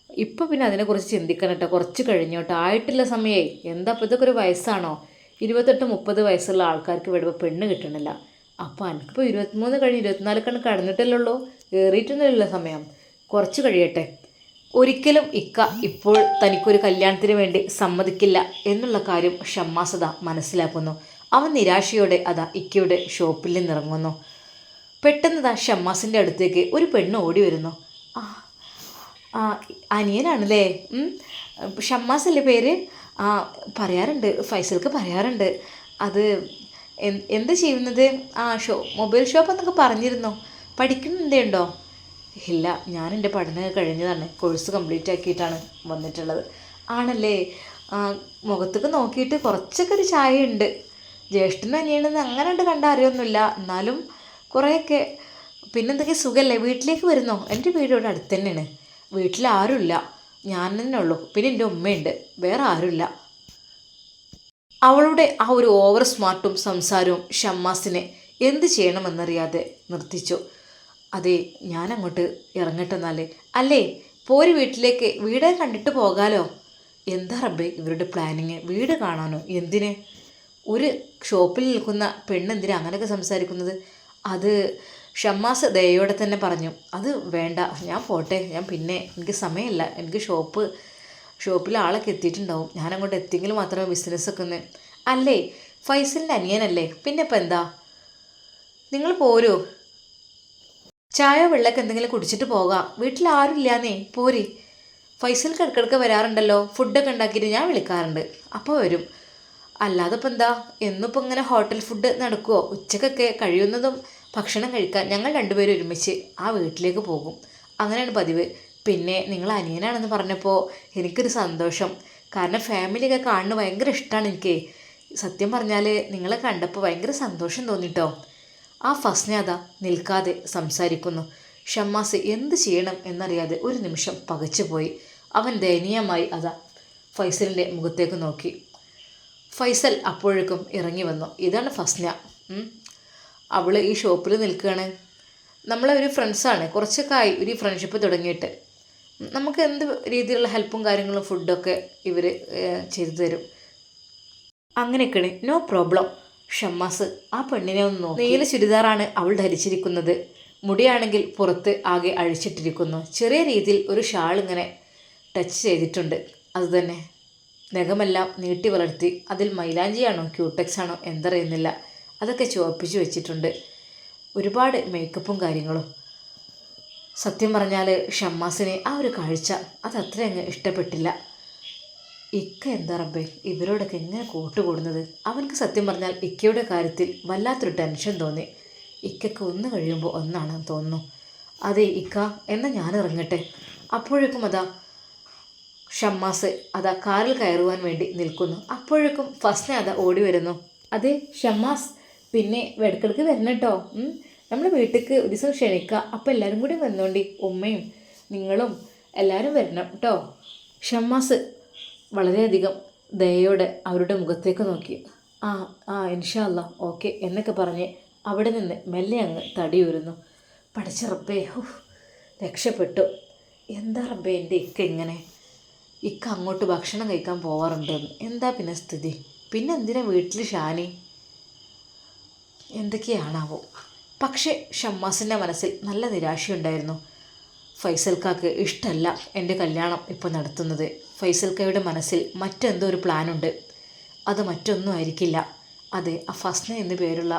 ഇപ്പം പിന്നെ അതിനെക്കുറിച്ച് ചിന്തിക്കണം കേട്ടോ, കുറച്ച് കഴിഞ്ഞോട്ടെ, ആയിട്ടില്ല സമയേ. എന്താ ഇപ്പോൾ ഇതൊക്കെ ഒരു വയസ്സാണോ? 28-30 വയസ്സുള്ള ആൾക്കാർക്ക് വിടുമ്പോൾ പെണ്ണ് കിട്ടണില്ല. അപ്പോൾ എനിക്കിപ്പോൾ 23 കഴിഞ്ഞ് 24 കടന്നിട്ടല്ലേ ഉള്ളൂ, ഏറിയിട്ടൊന്നുമില്ല സമയം, കുറച്ച് കഴിയട്ടെ. ഒരിക്കലും ഇക്ക ഇപ്പോൾ തനിക്കൊരു കല്യാണത്തിന് വേണ്ടി സമ്മതിക്കില്ല എന്നുള്ള കാര്യം ഷമ്മാസത മനസ്സിലാക്കുന്നു. അവൻ നിരാശയോടെ അതാ ഇക്കയുടെ ഷോപ്പിൽ നിന്നിറങ്ങുന്നു. പെട്ടെന്ന് ഷമ്മാസിൻ്റെ അടുത്തേക്ക് ഒരു പെണ്ണ് ഓടി വരുന്നു. അനിയനാണല്ലേ? ഷമ്മാസല്ലേ പേര്? പറയാറുണ്ട്, ഫൈസൽക്ക് പറയാറുണ്ട്. അത് എന്ത് ചെയ്യുന്നത്? മൊബൈൽ ഷോപ്പ് എന്നൊക്കെ പറഞ്ഞിരുന്നു. പഠിക്കുന്നുണ്ടോ? ഇല്ല, ഞാൻ എൻ്റെ പഠനം കഴിഞ്ഞതാണ്, കോഴ്സ് കംപ്ലീറ്റ് ആക്കിയിട്ടാണ് വന്നിട്ടുള്ളത്. ആണല്ലേ? മുഖത്തേക്ക് നോക്കിയിട്ട് കുറച്ചൊക്കെ ഒരു ചായയുണ്ട്. ജ്യേഷ്ഠനും അനിയനെന്ന് അങ്ങനെ ഉണ്ട് കണ്ടാൽ അറിയൊന്നുമില്ല, എന്നാലും കുറേയൊക്കെ. പിന്നെന്തൊക്കെ സുഖമല്ലേ? വീട്ടിലേക്ക് വരുന്നോ? എൻ്റെ വീട് ഇവിടെ അടുത്ത് തന്നെയാണ്. വീട്ടിൽ ആരുമില്ല, ഞാൻ തന്നെ ഉള്ളൂ. പിന്നെ എൻ്റെ ഉമ്മയുണ്ട്, വേറെ ആരുമില്ല. അവളുടെ ആ ഒരു ഓവർ സ്മാർട്ടും സംസാരവും ഷമ്മാസിനെ എന്ത് ചെയ്യണമെന്നറിയാതെ നിർത്തിച്ചു. അതെ, ഞാനങ്ങോട്ട് ഇറങ്ങട്ടെന്നാലേ. അല്ലേ, പോര് വീട്ടിലേക്ക്, വീട് കണ്ടിട്ട് പോകാലോ. എന്താ റബ്ബേ ഇവരുടെ പ്ലാനിങ്? വീട് കാണാനോ? എന്തിന്? ഒരു ഷോപ്പിൽ നിൽക്കുന്ന പെണ്ണെന്തിനാ അങ്ങനെയൊക്കെ സംസാരിക്കുന്നത്? അത് ഷമ്മാസ് ദയോടെ തന്നെ പറഞ്ഞു, അത് വേണ്ട, ഞാൻ പോട്ടെ, ഞാൻ പിന്നെ, എനിക്ക് സമയമില്ല, എനിക്ക് ഷോപ്പിൽ ആളൊക്കെ എത്തിയിട്ടുണ്ടാവും, ഞാൻ അങ്ങോട്ട് എത്തിയെങ്കിൽ മാത്രമേ ബിസിനസ്സൊക്കെ ഒന്ന്. അല്ലേ, ഫൈസലിൻ്റെ അനിയനല്ലേ, പിന്നെ ഇപ്പം എന്താ, നിങ്ങൾ പോരൂ, ചായ വെള്ളമൊക്കെ എന്തെങ്കിലും കുടിച്ചിട്ട് പോകാം, വീട്ടിൽ ആരും ഇല്ലാന്നേ, പോരി. ഫൈസൽക്ക് ഇടയ്ക്കിടയ്ക്ക് വരാറുണ്ടല്ലോ, ഫുഡൊക്കെ ഉണ്ടാക്കിയിട്ട് ഞാൻ വിളിക്കാറുണ്ട്, അപ്പോൾ വരും. അല്ലാതെ ഇപ്പം എന്താ, എന്നിപ്പോൾ ഇങ്ങനെ ഹോട്ടൽ ഫുഡ് നടക്കുമോ? ഉച്ചക്കൊക്കെ കഴിയുന്നതും ഭക്ഷണം കഴിക്കാൻ ഞങ്ങൾ രണ്ടുപേരും ഒരുമിച്ച് ആ വീട്ടിലേക്ക് പോകും, അങ്ങനെയാണ് പതിവ്. പിന്നെ നിങ്ങൾ അനിയനാണെന്ന് പറഞ്ഞപ്പോൾ എനിക്കൊരു സന്തോഷം, കാരണം ഫാമിലിയൊക്കെ കാണുന്നത് ഭയങ്കര ഇഷ്ടമാണ് എനിക്ക്. സത്യം പറഞ്ഞാൽ നിങ്ങളെ കണ്ടപ്പോൾ ഭയങ്കര സന്തോഷം തോന്നിട്ടോ. ആ ഫസ്ന നിൽക്കാതെ സംസാരിക്കുന്നു. ഷമ്മാസ് എന്ത് ചെയ്യണം എന്നറിയാതെ ഒരു നിമിഷം പകച്ചുപോയി. അവൻ ദയനീയമായി ഫൈസലിൻ്റെ മുഖത്തേക്ക് നോക്കി. ഫൈസൽ അപ്പോഴേക്കും ഇറങ്ങി വന്നു. ഇതാണ് ഫസ്ന, അവൾ ഈ ഷോപ്പിൽ നിൽക്കുകയാണ്. നമ്മളെ ഒരു ഫ്രണ്ട്സാണ്, കുറച്ചൊക്കെ ആയി ഒരു ഫ്രണ്ട്ഷിപ്പ് തുടങ്ങിയിട്ട്. നമുക്ക് എന്ത് രീതിയിലുള്ള ഹെൽപ്പും കാര്യങ്ങളും ഫുഡൊക്കെ ഇവർ ചെയ്തു തരും. അങ്ങനെയൊക്കെയാണ്, നോ പ്രോബ്ലം. ഷമ്മാസ് ആ പെണ്ണിനെ ഒന്ന് നോക്കി. നീല ചുരിദാറാണ് അവൾ ധരിച്ചിരിക്കുന്നത്, മുടിയാണെങ്കിൽ പുറത്ത് ആകെ അഴിച്ചിട്ടിരിക്കുന്നു. ചെറിയ രീതിയിൽ ഒരു ഷാൾ ഇങ്ങനെ ടച്ച് ചെയ്തിട്ടുണ്ട്, അതുതന്നെ. നഖമെല്ലാം നീട്ടി വളർത്തി, അതിൽ മൈലാഞ്ചിയാണോ ക്യൂടെക്സ് ആണോ എന്തറിയുന്നില്ല, അതൊക്കെ ചുവപ്പിച്ച് വെച്ചിട്ടുണ്ട്. ഒരുപാട് മേക്കപ്പും കാര്യങ്ങളും. സത്യം പറഞ്ഞാൽ ഷമ്മാസിനെ ആ ഒരു കാഴ്ച അതത്ര അങ്ങ് ഇഷ്ടപ്പെട്ടില്ല. ഇക്ക എന്താ റബ്ബേ ഇവരോടൊക്കെ എങ്ങനെ കൂട്ടുകൂടുന്നത്? അവനക്ക് സത്യം പറഞ്ഞാൽ ഇക്കയുടെ കാര്യത്തിൽ വല്ലാത്തൊരു ടെൻഷൻ തോന്നി. ഇക്കയ്ക്ക് ഒന്ന് കഴിയുമ്പോൾ ഒന്നാണെന്ന് തോന്നുന്നു. അതെ ഇക്ക, എന്നാൽ ഞാൻ ഇറങ്ങട്ടെ. അപ്പോഴേക്കും ഷമ്മാസ് കാറിൽ കയറുവാൻ വേണ്ടി നിൽക്കുന്നു. അപ്പോഴേക്കും ഫസ്ന ഓടി വരുന്നു. അതെ ഷമ്മാസ്, പിന്നെ ഇടയ്ക്കിടയ്ക്ക് വരണം കേട്ടോ, നമ്മൾ വീട്ടിലേക്ക് ഒരു ദിവസം ക്ഷണിക്കുക, അപ്പോൾ എല്ലാവരും കൂടി വന്നോണ്ടി, ഉമ്മയും നിങ്ങളും എല്ലാവരും വരണം കേട്ടോ. ഷമ്മാസ് വളരെയധികം ദയയോടെ അവരുടെ മുഖത്തേക്ക് നോക്കി. ഇൻഷാ അല്ലാ, ഓക്കെ എന്നൊക്കെ പറഞ്ഞ് അവിടെ നിന്ന് മെല്ലെ അങ്ങ് തടിയൂരുന്നു. പഠിച്ച റബ്ബേ, രക്ഷപ്പെട്ടു. എന്താ റബ്ബേ എൻ്റെ ഇക്ക ഇങ്ങനെ? ഇക്ക അങ്ങോട്ട് ഭക്ഷണം കഴിക്കാൻ പോവാറുണ്ടെന്ന്, എന്താ പിന്നെ സ്ഥിതി? പിന്നെ എന്തിനാ വീട്ടിൽ ഷാനി? എന്തൊക്കെയാണാവോ. പക്ഷേ ഷമ്മാസിൻ്റെ മനസ്സിൽ നല്ല നിരാശയുണ്ടായിരുന്നു. ഫൈസൽക്കാക്ക് ഇഷ്ടമല്ല എൻ്റെ കല്യാണം ഇപ്പോൾ നടത്തുന്നത്. ഫൈസൽക്കയുടെ മനസ്സിൽ മറ്റെന്തോ ഒരു പ്ലാനുണ്ട്. അത് മറ്റൊന്നും ആയിരിക്കില്ല. അത് ആ ഫസ്ന എന്നു പേരുള്ള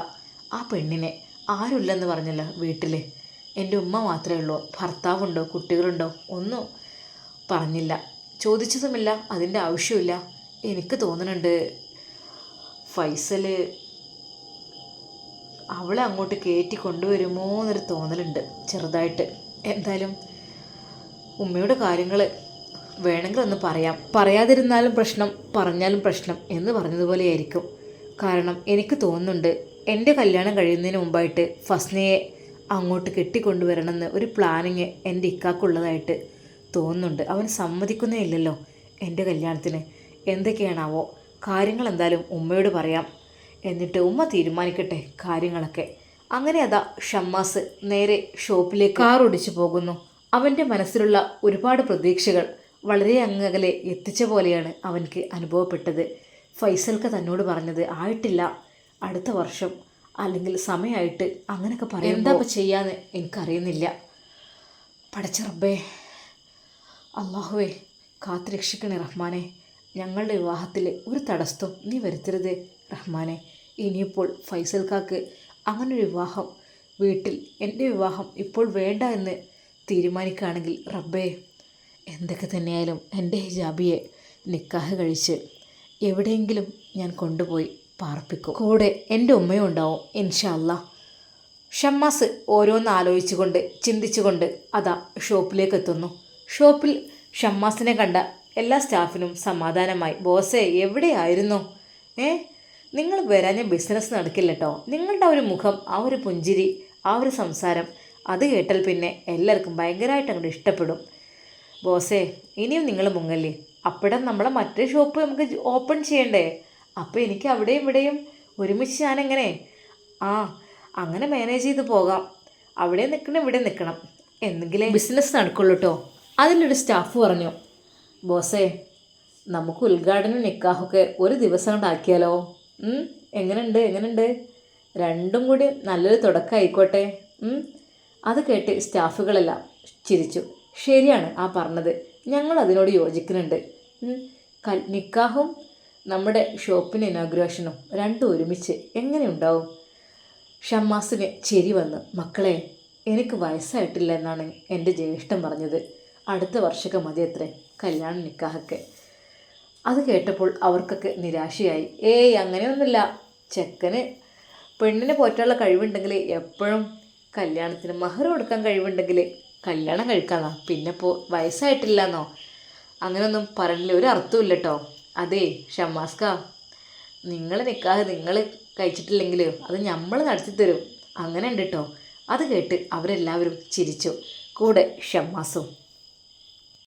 ആ പെണ്ണിനെ ആരുമില്ലെന്ന് പറഞ്ഞല്ലോ വീട്ടിൽ. എൻ്റെ ഉമ്മ മാത്രമേ ഉള്ളൂ, ഭർത്താവുണ്ടോ കുട്ടികളുണ്ടോ ഒന്നും പറഞ്ഞില്ല, ചോദിച്ചതുമില്ല, അതിൻ്റെ ആവശ്യമില്ല. എനിക്ക് തോന്നുന്നുണ്ട് ഫൈസൽ അവളെ അങ്ങോട്ട് കയറ്റി കൊണ്ടുവരുമോ എന്നൊരു തോന്നലുണ്ട് ചെറുതായിട്ട്. എന്തായാലും ഉമ്മയുടെ കാര്യങ്ങൾ വേണമെങ്കിൽ ഒന്ന് പറയാം, പറയാതിരുന്നാലും പ്രശ്നം, പറഞ്ഞാലും പ്രശ്നം എന്ന് പറഞ്ഞതുപോലെയായിരിക്കും. കാരണം എനിക്ക് തോന്നുന്നുണ്ട് എൻ്റെ കല്യാണം കഴിയുന്നതിന് മുമ്പായിട്ട് ഫസ്നയെ അങ്ങോട്ട് കെട്ടിക്കൊണ്ടുവരണമെന്ന് ഒരു പ്ലാനിങ് എൻ്റെ ഇക്കാക്കുള്ളതായിട്ട് തോന്നുന്നുണ്ട്. അവൻ സമ്മതിക്കുന്നേ ഇല്ലല്ലോ എൻ്റെ കല്യാണത്തിന്. എന്തൊക്കെയാണാവോ കാര്യങ്ങൾ. എന്തായാലും ഉമ്മയോട് പറയാം, എന്നിട്ട് ഉമ്മ തീരുമാനിക്കട്ടെ കാര്യങ്ങളൊക്കെ. അങ്ങനെ ഷമ്മാസ് നേരെ ഷോപ്പിലേക്ക് കാർ ഓടിച്ചു പോകുന്നു. അവൻ്റെ മനസ്സിലുള്ള ഒരുപാട് പ്രതീക്ഷകൾ വളരെ അങ്ങകലെ എത്തിച്ച പോലെയാണ് അവൻക്ക് അനുഭവപ്പെട്ടത്. ഫൈസൽക്ക് തന്നോട് പറഞ്ഞത് ആയിട്ടില്ല, അടുത്ത വർഷം അല്ലെങ്കിൽ സമയമായിട്ട് അങ്ങനെയൊക്കെ പറയും. എന്താ ഇപ്പോൾ ചെയ്യാന്ന് എനിക്കറിയുന്നില്ല. പടച്ച റബ്ബേ, അള്ളാഹുവേ കാത്തുരക്ഷിക്കണേ റഹ്മാനെ. ഞങ്ങളുടെ വിവാഹത്തിൽ ഒരു തടസ്സവും നീ വരുത്തരുത് റഹ്മാനെ. ഇനിയിപ്പോൾ ഫൈസൽക്കാക്ക് അങ്ങനൊരു വിവാഹം വീട്ടിൽ എൻ്റെ വിവാഹം ഇപ്പോൾ വേണ്ട എന്ന് തീരുമാനിക്കുകയാണെങ്കിൽ റബ്ബേ, എന്തൊക്കെ തന്നെയായാലും എൻ്റെ ഹിജാബിയെ നിക്കാഹ് കഴിച്ച് എവിടെയെങ്കിലും ഞാൻ കൊണ്ടുപോയി പാർപ്പിക്കും. കൂടെ എൻ്റെ ഉമ്മയും ഉണ്ടാവും ഇൻഷാ അല്ലാ. ഷമ്മാസ് ഓരോന്ന് ആലോചിച്ചുകൊണ്ട് ചിന്തിച്ചുകൊണ്ട് ഷോപ്പിലേക്ക് എത്തുന്നു. ഷോപ്പിൽ ഷമ്മാസിനെ കണ്ട എല്ലാ സ്റ്റാഫിനും സമാധാനമായി. ബോസേ എവിടെയായിരുന്നു? നിങ്ങൾ വരാഞ്ഞ ബിസിനസ് നടക്കില്ല കേട്ടോ. നിങ്ങളുടെ ആ ഒരു മുഖം, ആ ഒരു പുഞ്ചിരി, ആ ഒരു സംസാരം, അത് കേട്ടാൽ പിന്നെ എല്ലാവർക്കും ഭയങ്കരമായിട്ട് അങ്ങോട്ട് ഇഷ്ടപ്പെടും. ബോസേ ഇനിയും നിങ്ങൾ മുങ്ങല്ലേ, അപ്പോഴും നമ്മളെ മറ്റേ ഷോപ്പ് നമുക്ക് ഓപ്പൺ ചെയ്യണ്ടേ? അപ്പോൾ എനിക്ക് അവിടെയും ഇവിടെയും ഒരുമിച്ച് ഞാനെങ്ങനെ അങ്ങനെ മാനേജ് ചെയ്ത് പോകാം. അവിടെ നിൽക്കണം ഇവിടെ നിൽക്കണം, എന്തെങ്കിലേ ബിസിനസ് നടക്കുള്ളൂ കേട്ടോ. അതിലൊരു സ്റ്റാഫ് പറഞ്ഞു, ബോസേ നമുക്ക് ഉദ്ഘാടനം നിക്കാഹൊക്കെ ഒരു ദിവസം കൊണ്ടാക്കിയാലോ? എങ്ങനെയുണ്ട്? രണ്ടും കൂടി നല്ലൊരു തുടക്കമായിക്കോട്ടെ. അത് കേട്ട് സ്റ്റാഫുകളെല്ലാം ചിരിച്ചു. ശരിയാണ് ആ പറഞ്ഞത്, ഞങ്ങൾ അതിനോട് യോജിക്കുന്നുണ്ട്. നിക്കാഹും നമ്മുടെ ഷോപ്പിന് ഇനോഗ്രേഷനും രണ്ടും ഒരുമിച്ച് എങ്ങനെ ഉണ്ടാവും? ഷമ്മാസിന് ചിരി വന്നു. മക്കളെ, എനിക്ക് വയസ്സായിട്ടില്ല എന്നാണ് എൻ്റെ ജ്യേഷ്ഠൻ പറഞ്ഞത്. അടുത്ത വർഷമൊക്കെ മതി അത്രേ കല്യാണം നിക്കാഹൊക്കെ. അത് കേട്ടപ്പോൾ അവർക്കൊക്കെ നിരാശയായി. അങ്ങനെയൊന്നുമില്ല. ചെക്കന് പെണ്ണിനെ പോറ്റാനുള്ള കഴിവുണ്ടെങ്കിൽ എപ്പോഴും കല്യാണത്തിന് മഹർ കൊടുക്കാൻ കഴിവുണ്ടെങ്കിൽ കല്യാണം കഴിക്കാമെന്നോ. പിന്നെ ഇപ്പോൾ വയസ്സായിട്ടില്ല എന്നോ അങ്ങനെയൊന്നും പറഞ്ഞില്ല, ഒരു അർത്ഥമില്ല കേട്ടോ. അതേ ഷമ്മാസ്ക, നിങ്ങൾ നിക്കാഹ് നിങ്ങൾ കഴിച്ചിട്ടില്ലെങ്കിൽ അത് നമ്മൾ നടത്തി തരും, അങ്ങനെ ഉണ്ട് കേട്ടോ. അത് കേട്ട് അവരെല്ലാവരും ചിരിച്ചു, കൂടെ ഷമ്മാസും.